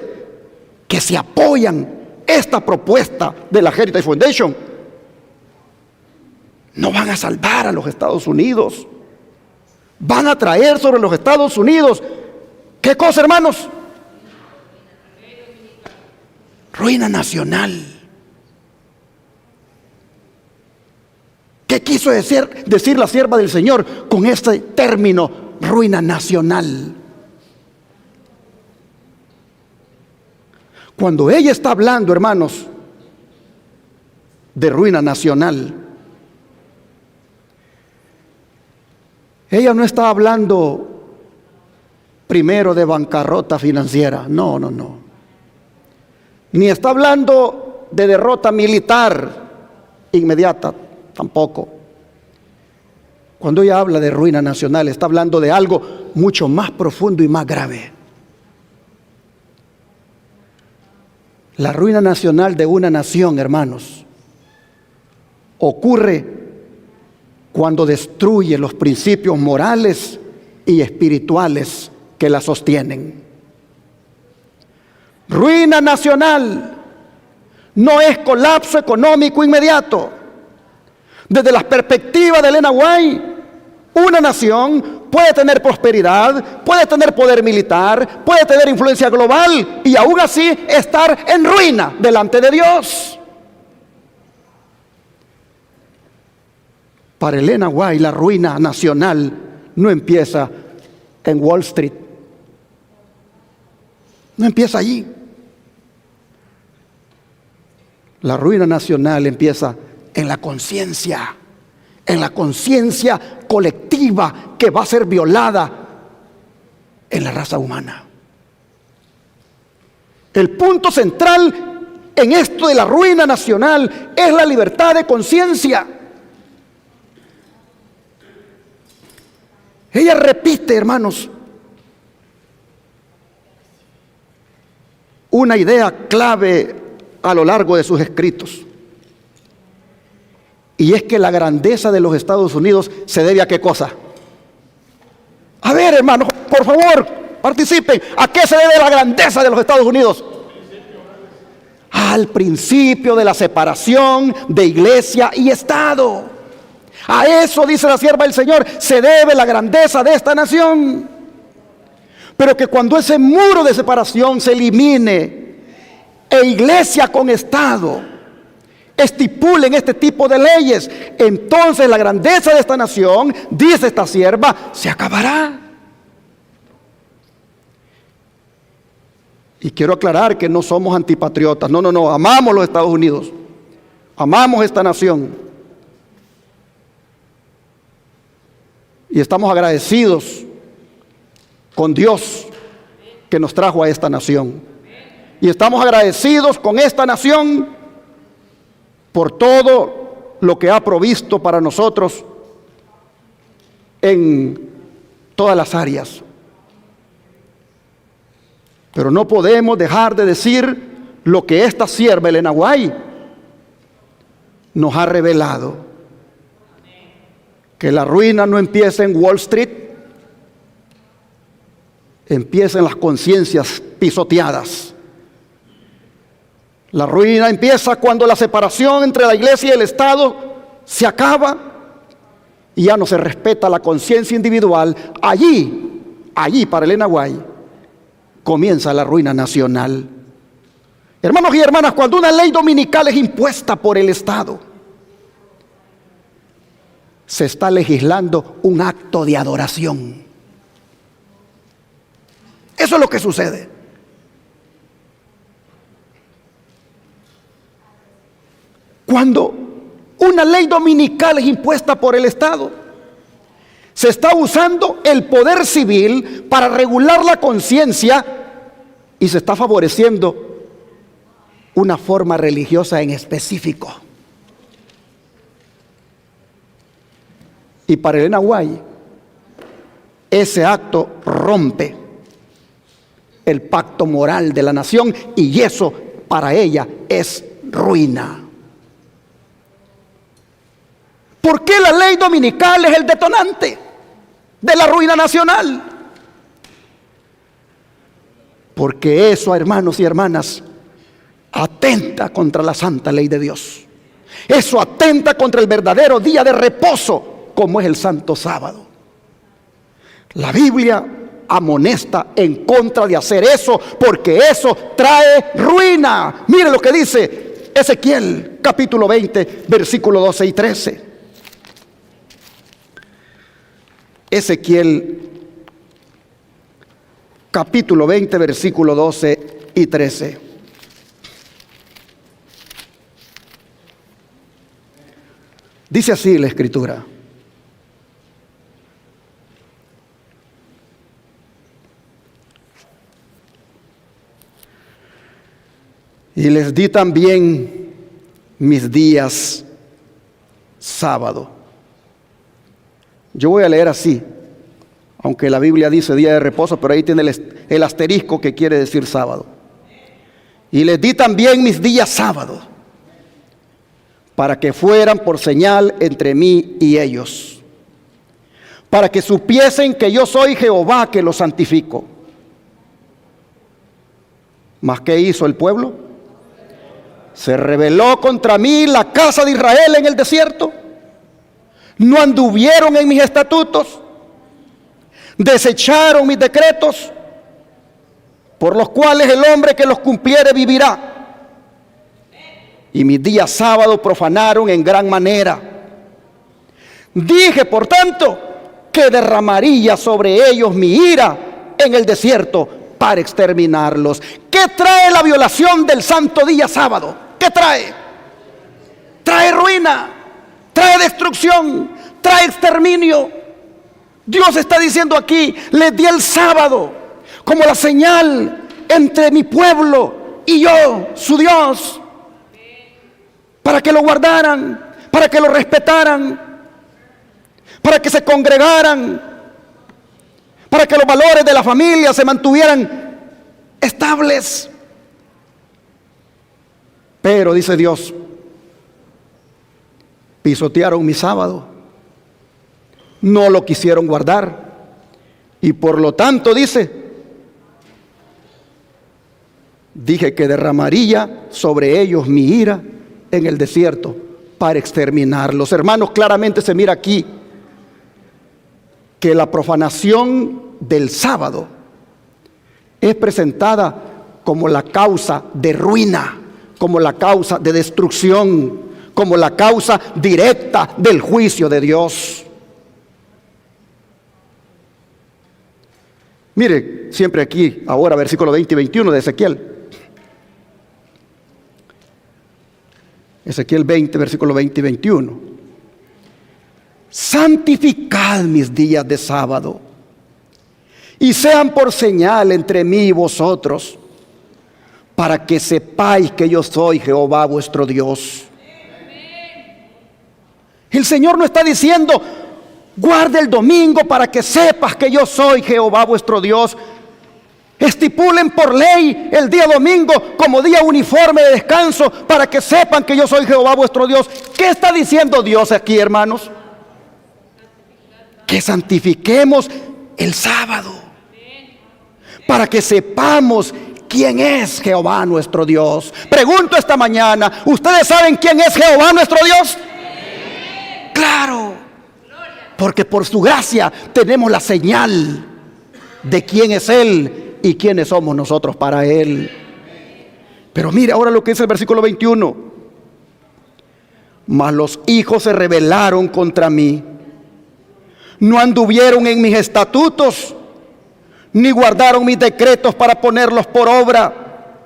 que se apoyan esta propuesta de la Heritage Foundation. No van a salvar a los Estados Unidos. Van a traer sobre los Estados Unidos ¿qué cosa, hermanos? Ruina nacional. ¿Qué quiso decir la sierva del Señor con este término, ruina nacional? Cuando ella está hablando, hermanos, de ruina nacional, ella no está hablando primero de bancarrota financiera, no. Ni está hablando de derrota militar inmediata, tampoco. Cuando ella habla de ruina nacional, está hablando de algo mucho más profundo y más grave. La ruina nacional de una nación, hermanos, ocurre cuando destruye los principios morales y espirituales que la sostienen. Ruina nacional no es colapso económico inmediato. Desde la perspectiva de Elena White, una nación puede tener prosperidad, puede tener poder militar, puede tener influencia global y aún así estar en ruina delante de Dios. Para Elena White, la ruina nacional no empieza en Wall Street. No empieza allí. La ruina nacional empieza en la conciencia colectiva que va a ser violada en la raza humana. El punto central en esto de la ruina nacional es la libertad de conciencia. Ella repite, hermanos, una idea clave a lo largo de sus escritos. Y es que la grandeza de los Estados Unidos se debe a qué cosa. A ver, hermanos, por favor, participen. ¿A qué se debe la grandeza de los Estados Unidos? Al principio de la separación de iglesia y Estado. A eso, dice la sierva del Señor, se debe la grandeza de esta nación. Pero que cuando ese muro de separación se elimine e iglesia con Estado estipulen este tipo de leyes, entonces la grandeza de esta nación, dice esta sierva, se acabará. Y quiero aclarar que no somos antipatriotas, no, amamos los Estados Unidos, amamos esta nación y estamos agradecidos con Dios que nos trajo a esta nación, y estamos agradecidos con esta nación por todo lo que ha provisto para nosotros en todas las áreas. Pero no podemos dejar de decir lo que esta sierva Elena White nos ha revelado: que la ruina no empieza en Wall Street, empieza en las conciencias pisoteadas. La ruina empieza cuando la separación entre la iglesia y el Estado se acaba y ya no se respeta la conciencia individual. Allí para Elena White comienza la ruina nacional. Hermanos y hermanas, cuando una ley dominical es impuesta por el Estado, se está legislando un acto de adoración. Eso es lo que sucede. Cuando una ley dominical es impuesta por el Estado, se está usando el poder civil para regular la conciencia y se está favoreciendo una forma religiosa en específico. Y para Elena White, ese acto rompe el pacto moral de la nación y eso para ella es ruina. ¿Por qué la ley dominical es el detonante de la ruina nacional? Porque eso, hermanos y hermanas, atenta contra la santa ley de Dios. Eso atenta contra el verdadero día de reposo, como es el santo sábado. La Biblia amonesta en contra de hacer eso, porque eso trae ruina. Mire lo que dice Ezequiel capítulo 20, versículo 12 y 13. Ezequiel capítulo 20, versículo 12 y 13. Dice así la Escritura: y les di también mis días sábado, Yo voy a leer así, aunque la Biblia dice día de reposo, pero ahí tiene el asterisco que quiere decir sábado. Y les di también mis días sábados, para que fueran por señal entre mí y ellos, para que supiesen que yo soy Jehová que los santifico. ¿Mas qué hizo el pueblo? Se rebeló contra mí la casa de Israel en el desierto. No anduvieron en mis estatutos, desecharon mis decretos, por los cuales el hombre que los cumpliere vivirá. Y mis días sábados profanaron en gran manera. Dije, por tanto, que derramaría sobre ellos mi ira en el desierto para exterminarlos. ¿Qué trae la violación del santo día sábado? ¿Qué trae? Trae ruina, trae destrucción, trae exterminio. Dios está diciendo aquí, les di el sábado como la señal entre mi pueblo y yo, su Dios, para que lo guardaran, para que lo respetaran, para que se congregaran, para que los valores de la familia se mantuvieran estables. Pero, dice Dios, pisotearon mi sábado, no lo quisieron guardar, y por lo tanto, dije que derramaría sobre ellos mi ira en el desierto para exterminarlos. Hermanos, claramente se mira aquí que la profanación del sábado es presentada como la causa de ruina, como la causa de destrucción, como la causa directa del juicio de Dios. Mire, siempre aquí, ahora versículo 20 y 21 de Ezequiel. Ezequiel 20, versículo 20 y 21. Santificad mis días de sábado, y sean por señal entre mí y vosotros, para que sepáis que yo soy Jehová vuestro Dios. El Señor no está diciendo, guarde el domingo para que sepas que yo soy Jehová vuestro Dios. Estipulen por ley el día domingo como día uniforme de descanso para que sepan que yo soy Jehová vuestro Dios. ¿Qué está diciendo Dios aquí, hermanos? Que santifiquemos el sábado para que sepamos quién es Jehová nuestro Dios. Pregunto esta mañana, ¿ustedes saben quién es Jehová nuestro Dios? Claro, porque por su gracia tenemos la señal de quién es Él y quiénes somos nosotros para Él. Pero mire ahora lo que dice el versículo 21. Mas los hijos se rebelaron contra mí, no anduvieron en mis estatutos, ni guardaron mis decretos para ponerlos por obra,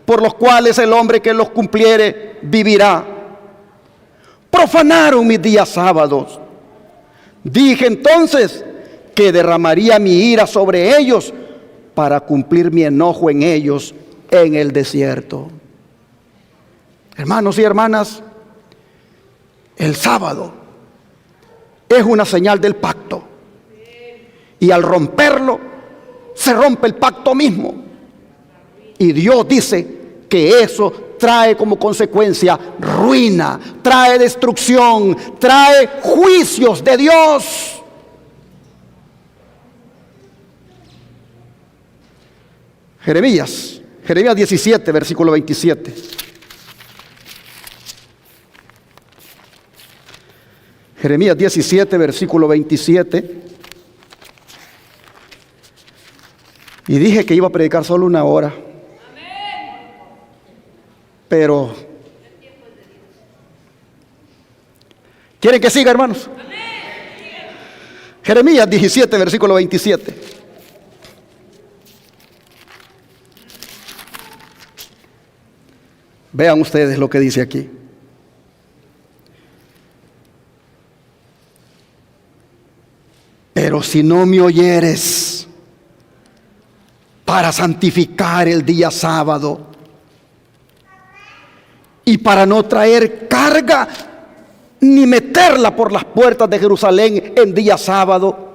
por los cuales el hombre que los cumpliere vivirá. Profanaron mis días sábados. Dije entonces que derramaría mi ira sobre ellos para cumplir mi enojo en ellos en el desierto. Hermanos y hermanas, el sábado es una señal del pacto, y al romperlo se rompe el pacto mismo, y Dios dice que eso trae como consecuencia ruina, trae destrucción, trae juicios de Dios. Jeremías 17, versículo 27. Jeremías 17, versículo 27. Y dije que iba a predicar solo 1 hora. Pero ¿quieren que siga, hermanos? Jeremías 17, versículo 27. Vean ustedes lo que dice aquí. Pero si no me oyeres para santificar el día sábado y para no traer carga ni meterla por las puertas de Jerusalén en día sábado.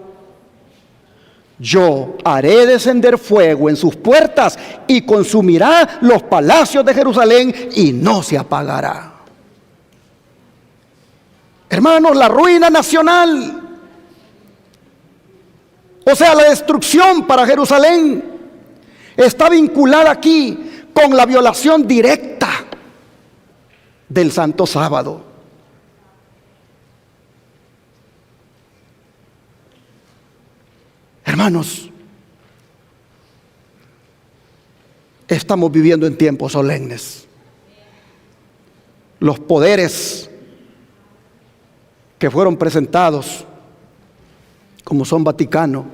Yo haré descender fuego en sus puertas y consumirá los palacios de Jerusalén y no se apagará. Hermanos, la ruina nacional, o sea, la destrucción para Jerusalén, está vinculada aquí con la violación directa del Santo Sábado. Hermanos, estamos viviendo en tiempos solemnes. Los poderes que fueron presentados, como son Vaticano,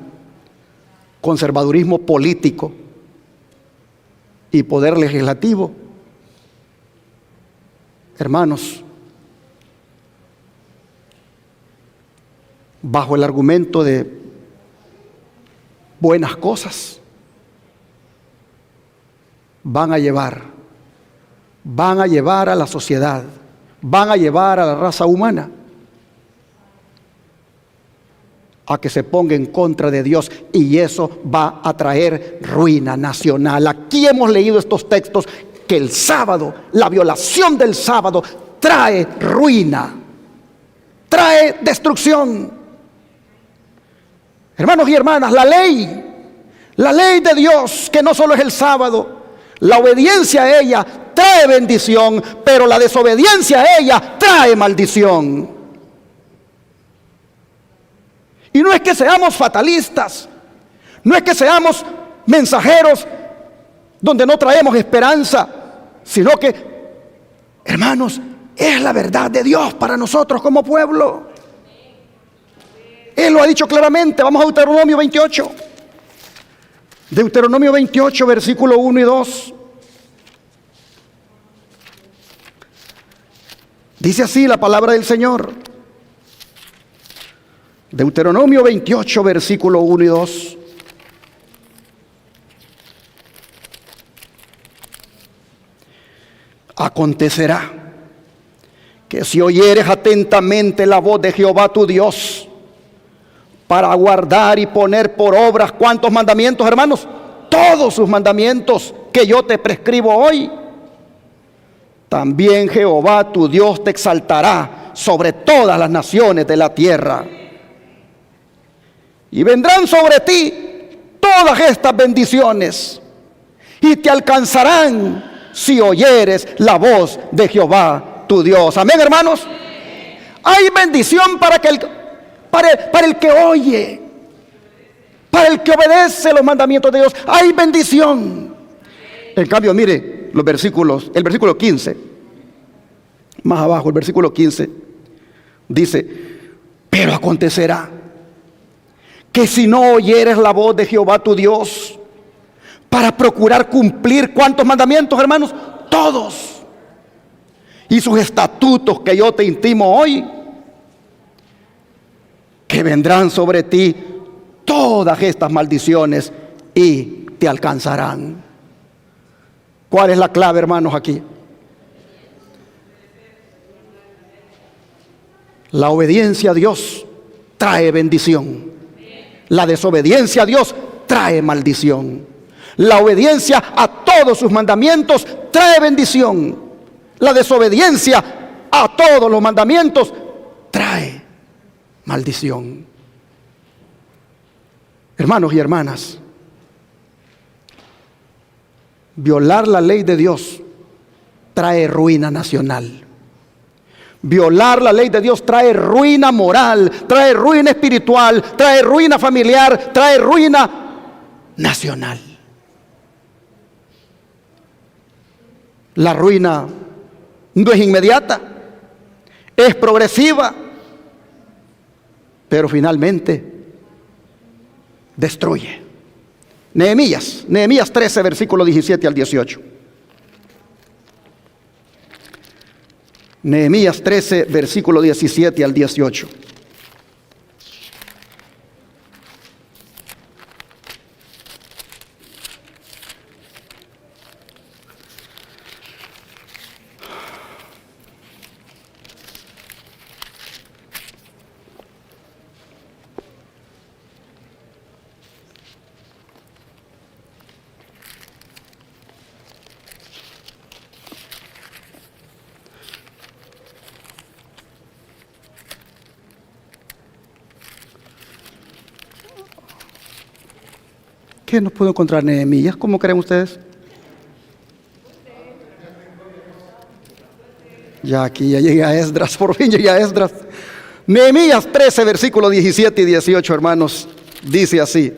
conservadurismo político y poder legislativo, hermanos, bajo el argumento de buenas cosas, van a llevar a la sociedad, van a llevar a la raza humana a que se ponga en contra de Dios, y eso va a traer ruina nacional. Aquí hemos leído estos textos que el sábado, la violación del sábado, trae ruina, trae destrucción. Hermanos y hermanas, la ley de Dios, que no solo es el sábado, la obediencia a ella trae bendición, pero la desobediencia a ella trae maldición. Y no es que seamos fatalistas, no es que seamos mensajeros donde no traemos esperanza, sino que, hermanos, es la verdad de Dios para nosotros como pueblo. Él lo ha dicho claramente. Vamos a Deuteronomio 28. Deuteronomio 28, versículo 1 y 2. Dice así la palabra del Señor. Deuteronomio 28, versículo 1 y 2. Acontecerá que si oyeres atentamente la voz de Jehová tu Dios, para guardar y poner por obras, ¿cuántos mandamientos, hermanos? Todos sus mandamientos que yo te prescribo hoy. También Jehová tu Dios te exaltará sobre todas las naciones de la tierra. Y vendrán sobre ti todas estas bendiciones y te alcanzarán si oyeres la voz de Jehová tu Dios. Amén, hermanos. Hay bendición para el que oye, para el que obedece los mandamientos de Dios. Hay bendición. En cambio, mire los versículos, el versículo 15, más abajo, el versículo 15, dice: pero acontecerá que si no oyeres la voz de Jehová tu Dios, para procurar cumplir, ¿cuántos mandamientos, hermanos? Todos. Y sus estatutos que yo te intimo hoy, que vendrán sobre ti todas estas maldiciones y te alcanzarán. ¿Cuál es la clave, hermanos, aquí? La obediencia a Dios trae bendición. La desobediencia a Dios trae maldición. La obediencia a todos sus mandamientos trae bendición. La desobediencia a todos los mandamientos trae maldición. Hermanos y hermanas, violar la ley de Dios trae ruina nacional. Violar la ley de Dios trae ruina moral, trae ruina espiritual, trae ruina familiar, trae ruina nacional. La ruina no es inmediata, es progresiva, pero finalmente destruye. Nehemías 13, versículo 17 al 18. Nehemías 13, versículo 17 al 18. qué no puedo encontrar Nehemías? ¿Cómo creen ustedes? Ya aquí ya llegué a Esdras, por fin llegué a Esdras. Nehemías 13, versículos 17 y 18, hermanos, dice así: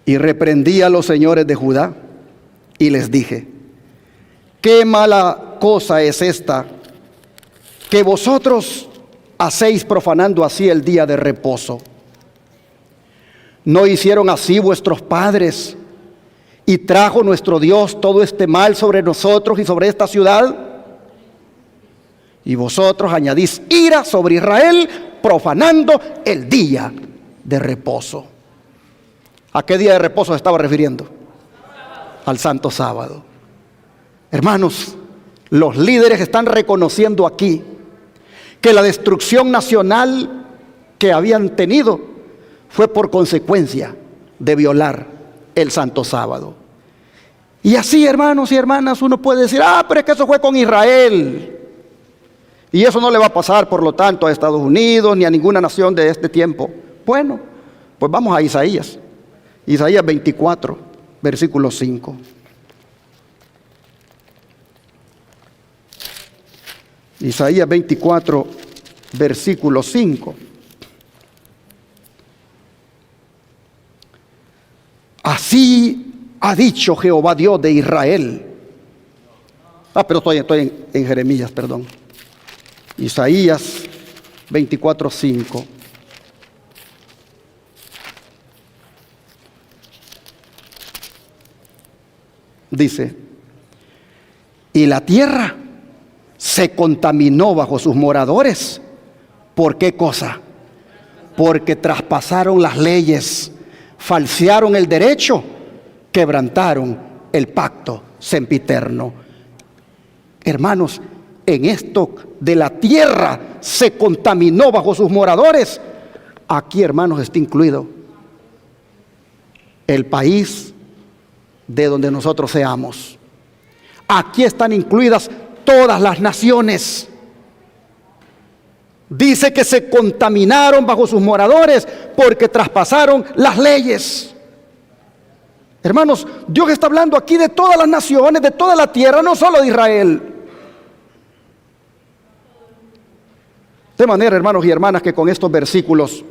y reprendí a los señores de Judá y les dije: qué mala cosa es esta que vosotros hacéis profanando así el día de reposo. ¿No hicieron así vuestros padres? Y trajo nuestro Dios todo este mal sobre nosotros y sobre esta ciudad. Y vosotros añadís ira sobre Israel, profanando el día de reposo. ¿A qué día de reposo se estaba refiriendo? Al Santo Sábado. Hermanos, los líderes están reconociendo aquí que la destrucción nacional que habían tenido fue por consecuencia de violar el Santo Sábado. Y así, hermanos y hermanas, uno puede decir: pero es que eso fue con Israel, y eso no le va a pasar, por lo tanto, a Estados Unidos ni a ninguna nación de este tiempo. Bueno, pues vamos a Isaías 24, versículo 5. Isaías 24, versículo 5. Así ha dicho Jehová Dios de Israel. Pero estoy en Jeremías, perdón. Isaías 24, 5. Dice: y la tierra se contaminó bajo sus moradores. ¿Por qué cosa? Porque traspasaron las leyes, falsearon el derecho, quebrantaron el pacto sempiterno. Hermanos, en esto de la tierra se contaminó bajo sus moradores, aquí, hermanos, está incluido el país de donde nosotros seamos. Aquí están incluidas todas las naciones. Dice que se contaminaron bajo sus moradores porque traspasaron las leyes. Hermanos, Dios está hablando aquí de todas las naciones, de toda la tierra, no solo de Israel. De manera, hermanos y hermanas, que con estos versículos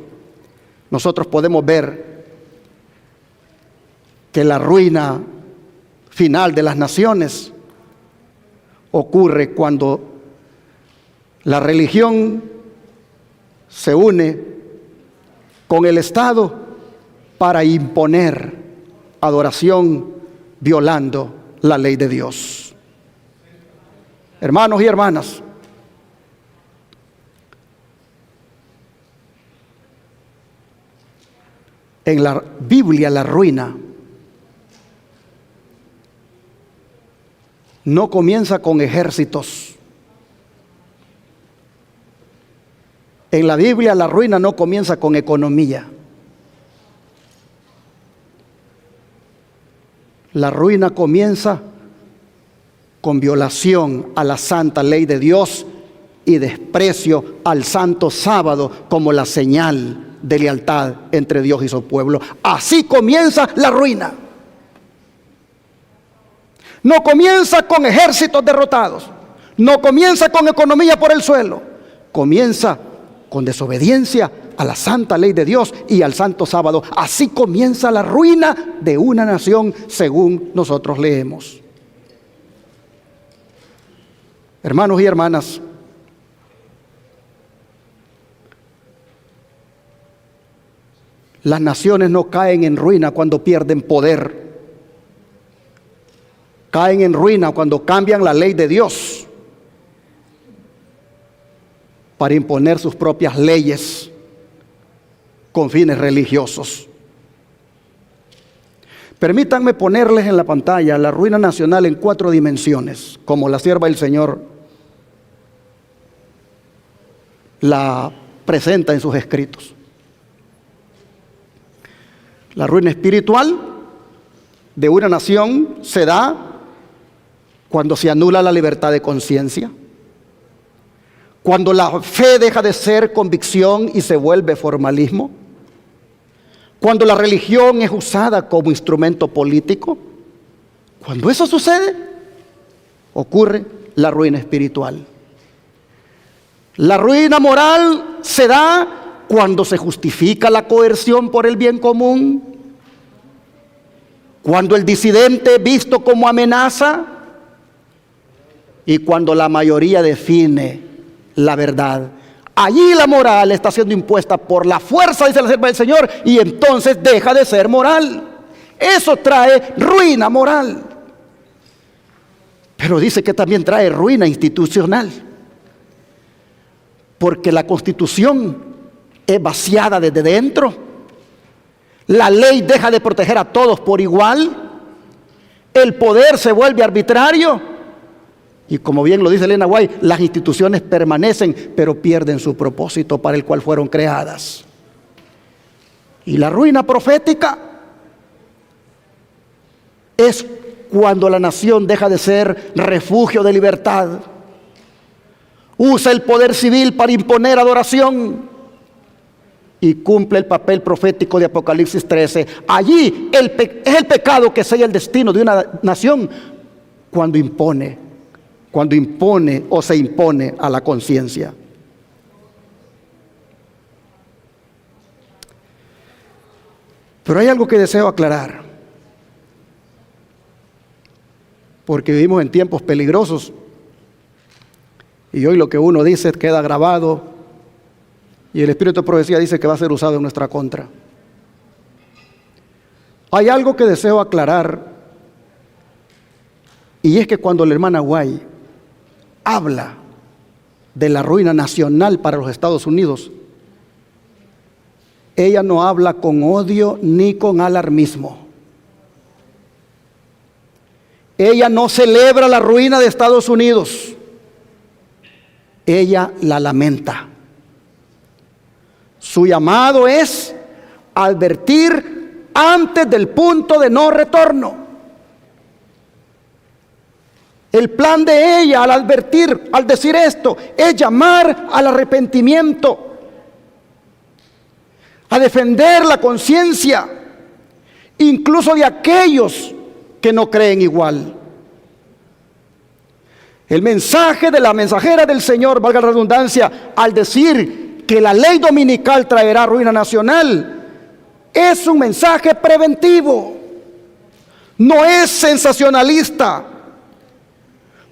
nosotros podemos ver que la ruina final de las naciones ocurre cuando la religión se une con el Estado para imponer adoración violando la ley de Dios. Hermanos y hermanas, en la Biblia la ruina no comienza con ejércitos. En la Biblia la ruina no comienza con economía. La ruina comienza con violación a la santa ley de Dios y desprecio al santo sábado como la señal de lealtad entre Dios y su pueblo. Así comienza la ruina. No comienza con ejércitos derrotados, no comienza con economía por el suelo, comienza con desobediencia a la santa ley de Dios y al santo sábado. Así comienza la ruina de una nación, según nosotros leemos. Hermanos y hermanas, las naciones no caen en ruina cuando pierden poder. Caen en ruina cuando cambian la ley de Dios para imponer sus propias leyes con fines religiosos. Permítanme ponerles en la pantalla la ruina nacional en 4 dimensiones, como la sierva del Señor la presenta en sus escritos. La ruina espiritual de una nación se da cuando se anula la libertad de conciencia, Cuando la fe deja de ser convicción y se vuelve formalismo. Cuando la religión es usada como instrumento político. Cuando eso sucede, ocurre la ruina espiritual. La ruina moral se da cuando se justifica la coerción por el bien común, cuando el disidente es visto como amenaza y cuando la mayoría define la verdad. Allí la moral está siendo impuesta por la fuerza, dice la sierva del Señor, y entonces deja de ser moral. Eso trae ruina moral. Pero dice que también trae ruina institucional. Porque la Constitución es vaciada desde dentro. La ley deja de proteger a todos por igual. El poder se vuelve arbitrario. Y como bien lo dice Elena White, las instituciones permanecen, pero pierden su propósito para el cual fueron creadas. Y la ruina profética es cuando la nación deja de ser refugio de libertad. Usa el poder civil para imponer adoración y cumple el papel profético de Apocalipsis 13. Allí es el pecado que sella el destino de una nación cuando impone o se impone a la conciencia. Pero hay algo que deseo aclarar, porque vivimos en tiempos peligrosos y hoy lo que uno dice queda grabado y el espíritu de profecía dice que va a ser usado en nuestra contra. Hay algo que deseo aclarar, y es que cuando la hermana White habla de la ruina nacional para los Estados Unidos, ella no habla con odio ni con alarmismo. Ella no celebra la ruina de Estados Unidos. Ella la lamenta. Su llamado es advertir antes del punto de no retorno. El plan de ella al advertir, al decir esto, es llamar al arrepentimiento, a defender la conciencia, incluso de aquellos que no creen igual. El mensaje de la mensajera del Señor, valga la redundancia, al decir que la ley dominical traerá ruina nacional, es un mensaje preventivo, no es sensacionalista.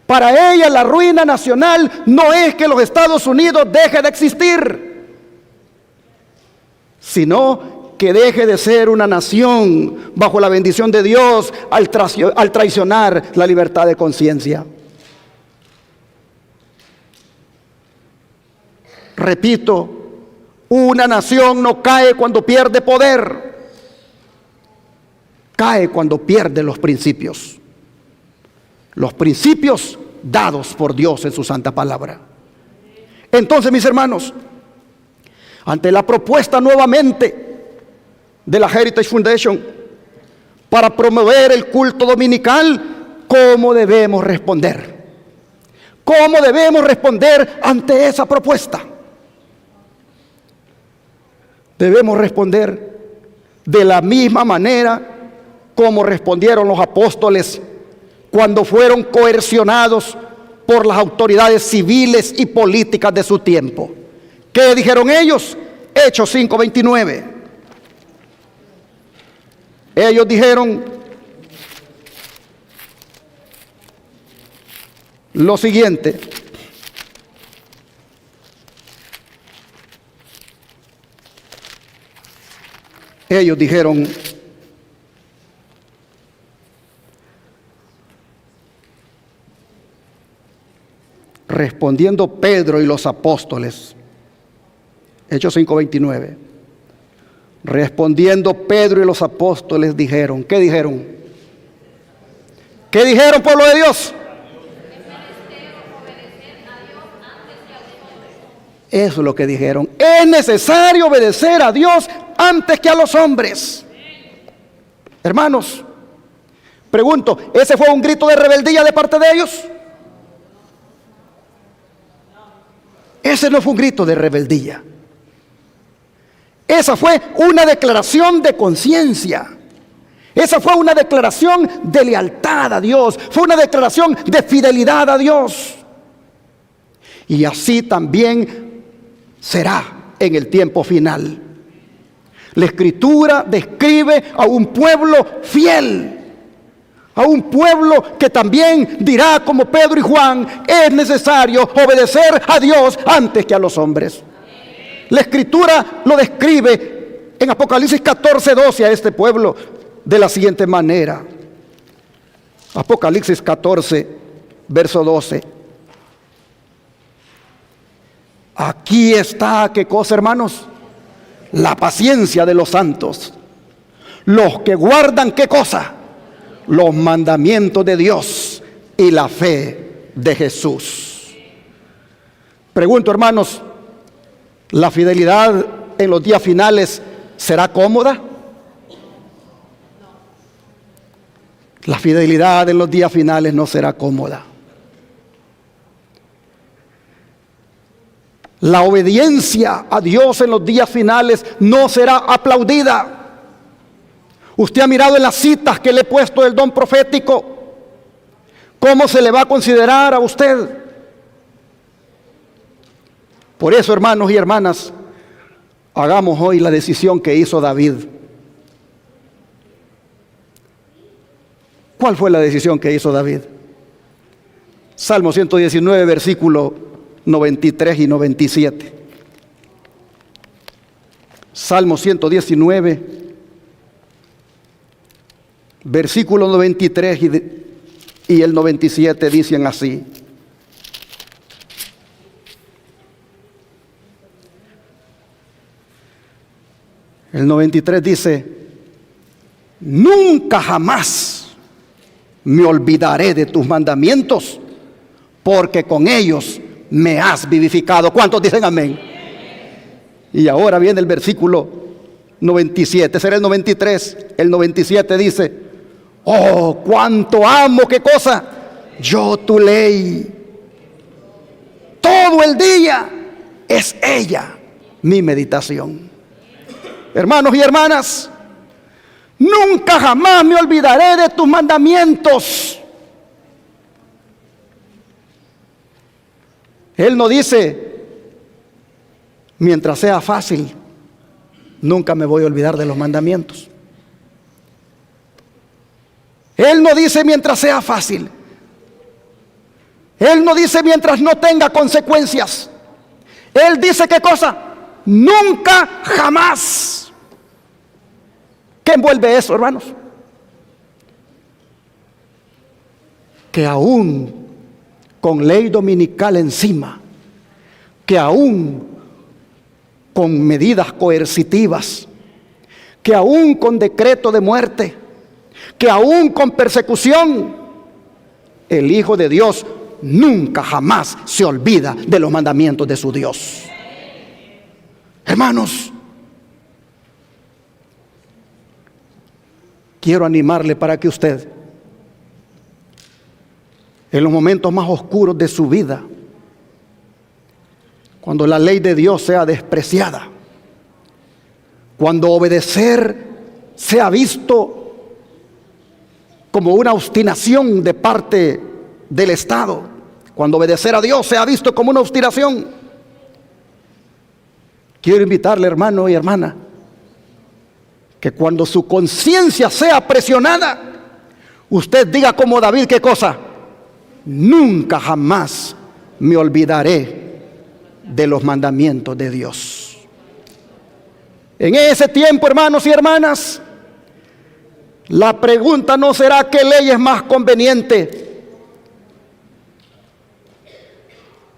Para ella la ruina nacional no es que los Estados Unidos deje de existir, sino que deje de ser una nación bajo la bendición de Dios al traicionar la libertad de conciencia. Repito, una nación no cae cuando pierde poder, cae cuando pierde los principios dados por Dios en su santa palabra. Entonces, mis hermanos, ante la propuesta nuevamente de la Heritage Foundation para promover el culto dominical, ¿cómo debemos responder? ¿Cómo debemos responder ante esa propuesta? Debemos responder de la misma manera como respondieron los apóstoles cuando fueron coercionados por las autoridades civiles y políticas de su tiempo. ¿Qué dijeron ellos? Hechos 5:29. Ellos dijeron lo siguiente: ellos dijeron: respondiendo Pedro y los apóstoles, Hechos 5:29, respondiendo Pedro y los apóstoles dijeron, ¿qué dijeron? ¿Qué dijeron, pueblo de Dios? Eso es lo que dijeron. Es necesario obedecer a Dios antes que a los hombres. Hermanos, pregunto, ¿ese fue un grito de rebeldía de parte de ellos? Ese no fue un grito de rebeldía. Esa fue una declaración de conciencia. Esa fue una declaración de lealtad a Dios. Fue una declaración de fidelidad a Dios. Y así también será en el tiempo final. La Escritura describe a un pueblo fiel, a un pueblo que también dirá como Pedro y Juan: es necesario obedecer a Dios antes que a los hombres. La Escritura lo describe en Apocalipsis 14:12 a este pueblo de la siguiente manera. Apocalipsis 14, verso 12. Aquí está, ¿qué cosa, hermanos? La paciencia de los santos, los que guardan, ¿qué cosa? Los mandamientos de Dios y la fe de Jesús. Pregunto, hermanos, ¿la fidelidad en los días finales será cómoda? La fidelidad en los días finales no será cómoda. La obediencia a Dios en los días finales no será aplaudida. Usted ha mirado en las citas que le he puesto del don profético, ¿cómo se le va a considerar a usted? Por eso, hermanos y hermanas, hagamos hoy la decisión que hizo David. ¿Cuál fue la decisión que hizo David? Salmo 119, versículo 93 y 97. Salmo 119, versículo 93 y el 97 dicen así: el 93 dice: nunca jamás me olvidaré de tus mandamientos, porque con ellos me has vivificado. ¿Cuántos dicen amén? Y ahora viene el versículo 97, será el 93. El 97 dice: oh, cuánto amo, ¿qué cosa? Yo tu ley. Todo el día es ella mi meditación. Hermanos y hermanas, nunca jamás me olvidaré de tus mandamientos. Él no dice: mientras sea fácil, nunca me voy a olvidar de los mandamientos. Él no dice mientras sea fácil. Él no dice mientras no tenga consecuencias. Él dice, ¿qué cosa? Nunca jamás. ¿Qué envuelve eso, hermanos? Que aún con ley dominical encima, que aún con medidas coercitivas, que aún con decreto de muerte, que aún con persecución, el Hijo de Dios nunca jamás se olvida de los mandamientos de su Dios. Hermanos, quiero animarle para que usted, en los momentos más oscuros de su vida, cuando la ley de Dios sea despreciada, cuando obedecer sea visto como una obstinación de parte del Estado, cuando obedecer a Dios sea visto como una obstinación, quiero invitarle, hermano y hermana, que cuando su conciencia sea presionada, usted diga como David, ¿qué cosa? Nunca jamás me olvidaré de los mandamientos de Dios. En ese tiempo, hermanos y hermanas, la pregunta no será qué ley es más conveniente,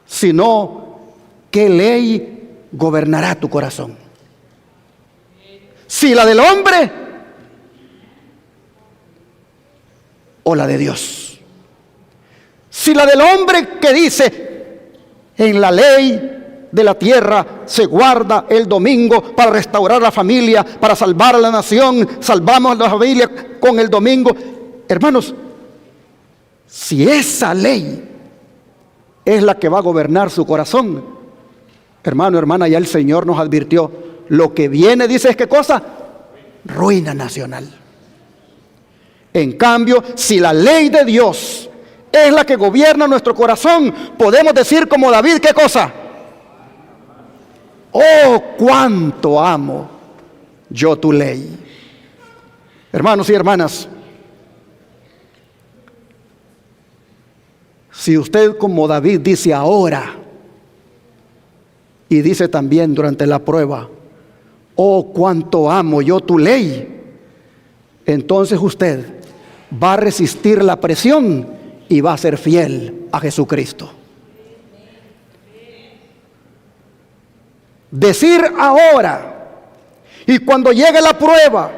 sino qué ley gobernará tu corazón. Si la del hombre o la de Dios. Si la del hombre que dice, en la ley de la tierra se guarda el domingo para restaurar la familia, para salvar a la nación, salvamos a la familia con el domingo. Hermanos, si esa ley es la que va a gobernar su corazón, Hermano, hermana, ya el Señor nos advirtió. Lo que viene, dice, ¿es qué cosa? Ruina nacional. En cambio, si la ley de Dios es la que gobierna nuestro corazón, podemos decir como David, ¿qué cosa? Oh, cuánto amo yo tu ley. Hermanos y hermanas, si usted como David dice ahora, y dice también durante la prueba, oh, cuánto amo yo tu ley, entonces usted va a resistir la presión y va a ser fiel a Jesucristo. Decir ahora y cuando llegue la prueba,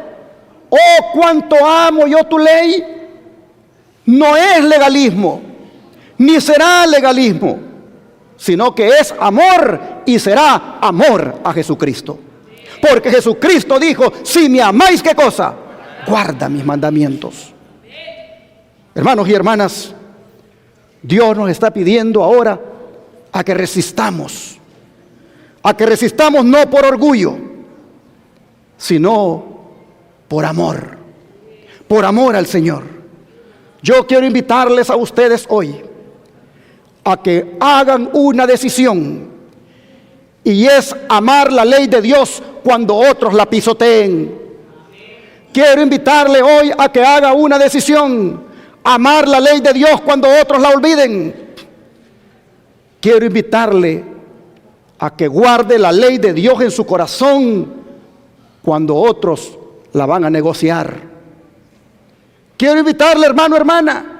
oh, cuánto amo yo tu ley, no es legalismo, ni será legalismo, sino que es amor y será amor a Jesucristo. Porque Jesucristo dijo, si me amáis, ¿qué cosa? Guarda mis mandamientos. Hermanos y hermanas, Dios nos está pidiendo ahora a que resistamos no por orgullo, sino por amor al Señor. Yo quiero invitarles a ustedes hoy a que hagan una decisión, y es amar la ley de Dios cuando otros la pisoteen. Quiero invitarle hoy a que haga una decisión, amar la ley de Dios cuando otros la olviden. Quiero invitarle a que guarde la ley de Dios en su corazón cuando otros la van a negociar. Quiero invitarle, hermano, hermana,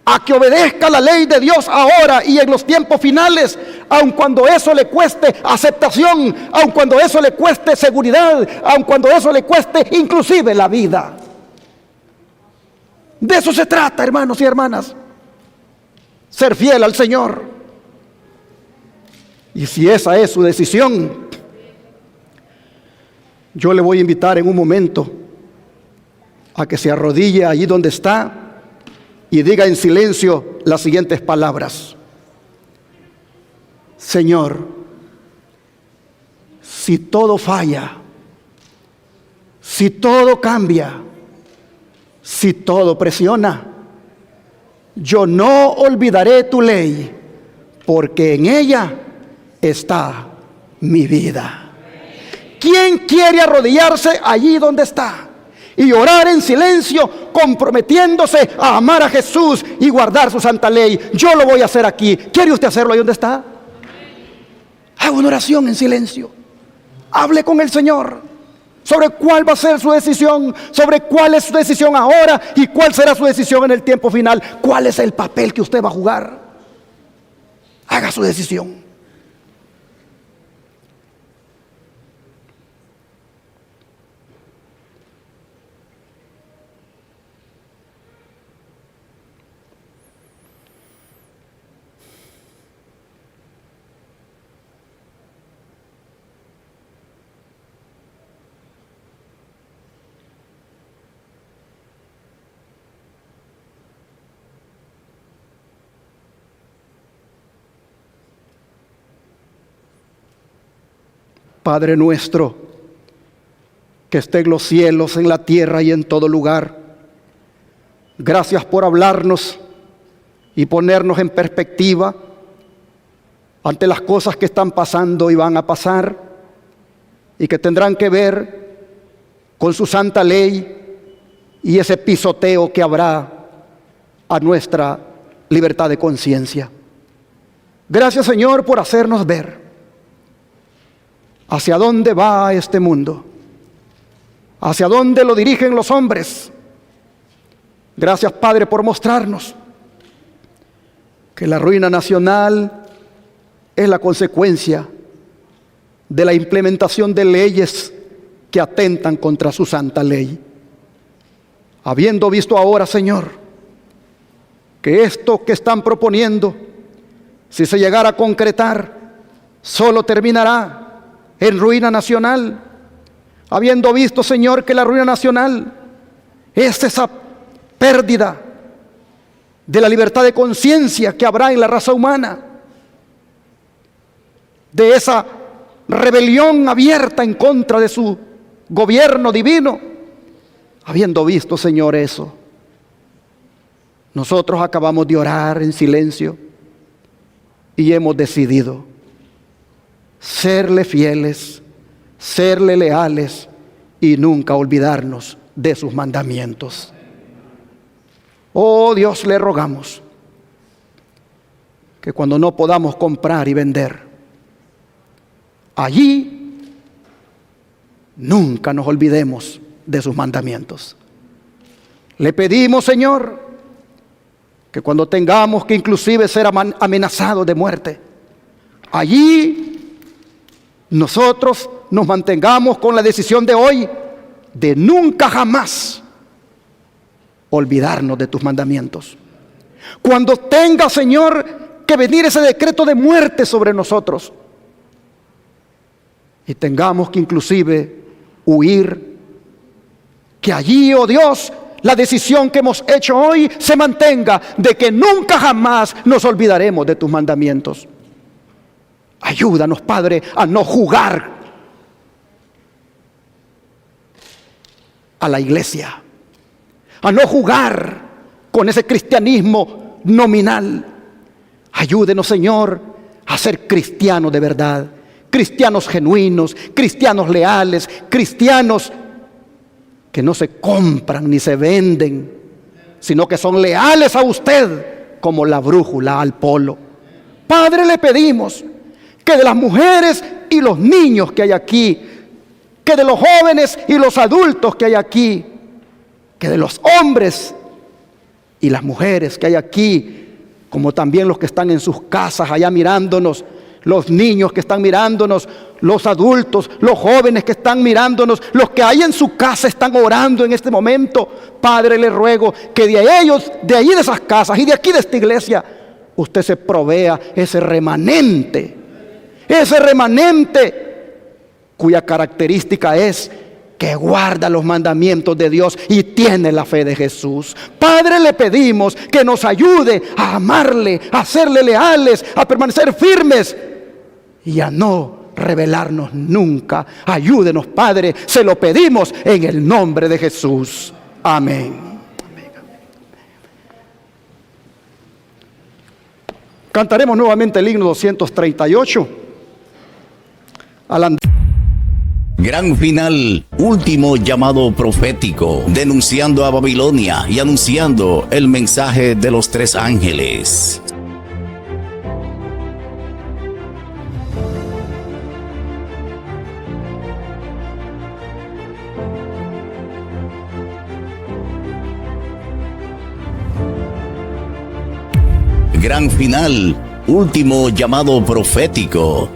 a que obedezca la ley de Dios ahora y en los tiempos finales, aun cuando eso le cueste aceptación, aun cuando eso le cueste seguridad, aun cuando eso le cueste inclusive la vida. De eso se trata, hermanos y hermanas, ser fiel al Señor. Y si esa es su decisión, yo le voy a invitar en un momento a que se arrodille allí donde está y diga en silencio las siguientes palabras: Señor, si todo falla, si todo cambia, si todo presiona, yo no olvidaré tu ley, porque en ella está mi vida. ¿Quién quiere arrodillarse allí donde está y orar en silencio, comprometiéndose a amar a Jesús y guardar su santa ley? Yo lo voy a hacer aquí. ¿Quiere usted hacerlo ahí donde está? Haga una oración en silencio. Hable con el Señor sobre cuál va a ser su decisión, sobre cuál es su decisión ahora y cuál será su decisión en el tiempo final. ¿Cuál es el papel que usted va a jugar? Haga su decisión. Padre nuestro, que esté en los cielos, en la tierra y en todo lugar, gracias por hablarnos y ponernos en perspectiva ante las cosas que están pasando y van a pasar y que tendrán que ver con su santa ley y ese pisoteo que habrá a nuestra libertad de conciencia. Gracias, Señor, por hacernos ver hacia dónde va este mundo, hacia dónde lo dirigen los hombres. Gracias, Padre, por mostrarnos que la ruina nacional es la consecuencia de la implementación de leyes que atentan contra su santa ley. Habiendo visto ahora, Señor, que esto que están proponiendo, si se llegara a concretar, solo terminará en ruina nacional. Habiendo visto, Señor, que la ruina nacional es esa pérdida de la libertad de conciencia que habrá en la raza humana, de esa rebelión abierta en contra de su gobierno divino. Habiendo visto, Señor, eso, nosotros acabamos de orar en silencio y hemos decidido serle fieles, serle leales y nunca olvidarnos de sus mandamientos. Oh Dios, le rogamos que cuando no podamos comprar y vender, allí nunca nos olvidemos de sus mandamientos. Le pedimos, Señor, que cuando tengamos que inclusive ser amenazados de muerte, allí nosotros nos mantengamos con la decisión de hoy de nunca jamás olvidarnos de tus mandamientos. Cuando tenga, Señor, que venir ese decreto de muerte sobre nosotros y tengamos que inclusive huir, que allí, oh Dios, la decisión que hemos hecho hoy se mantenga de que nunca jamás nos olvidaremos de tus mandamientos. Ayúdanos, Padre, a no jugar a la iglesia, a no jugar con ese cristianismo nominal. Ayúdenos, Señor, a ser cristianos de verdad, cristianos genuinos, cristianos leales, cristianos que no se compran ni se venden, sino que son leales a usted como la brújula al polo. Padre, le pedimos que de las mujeres y los niños que hay aquí, que de los jóvenes y los adultos que hay aquí, que de los hombres y las mujeres que hay aquí, como también los que están en sus casas allá mirándonos, los niños que están mirándonos, los adultos, los jóvenes que están mirándonos, los que ahí en su casa están orando en este momento. Padre, le ruego que de ellos, de allí de esas casas y de aquí de esta iglesia, usted se provea ese remanente cuya característica es que guarda los mandamientos de Dios y tiene la fe de Jesús. Padre, le pedimos que nos ayude a amarle, a serle leales, a permanecer firmes y a no rebelarnos nunca. Ayúdenos, Padre, se lo pedimos en el nombre de Jesús. Amén. Cantaremos nuevamente el himno 238. Gran final, último llamado profético, denunciando a Babilonia y anunciando el mensaje de los tres ángeles. Gran final, último llamado profético,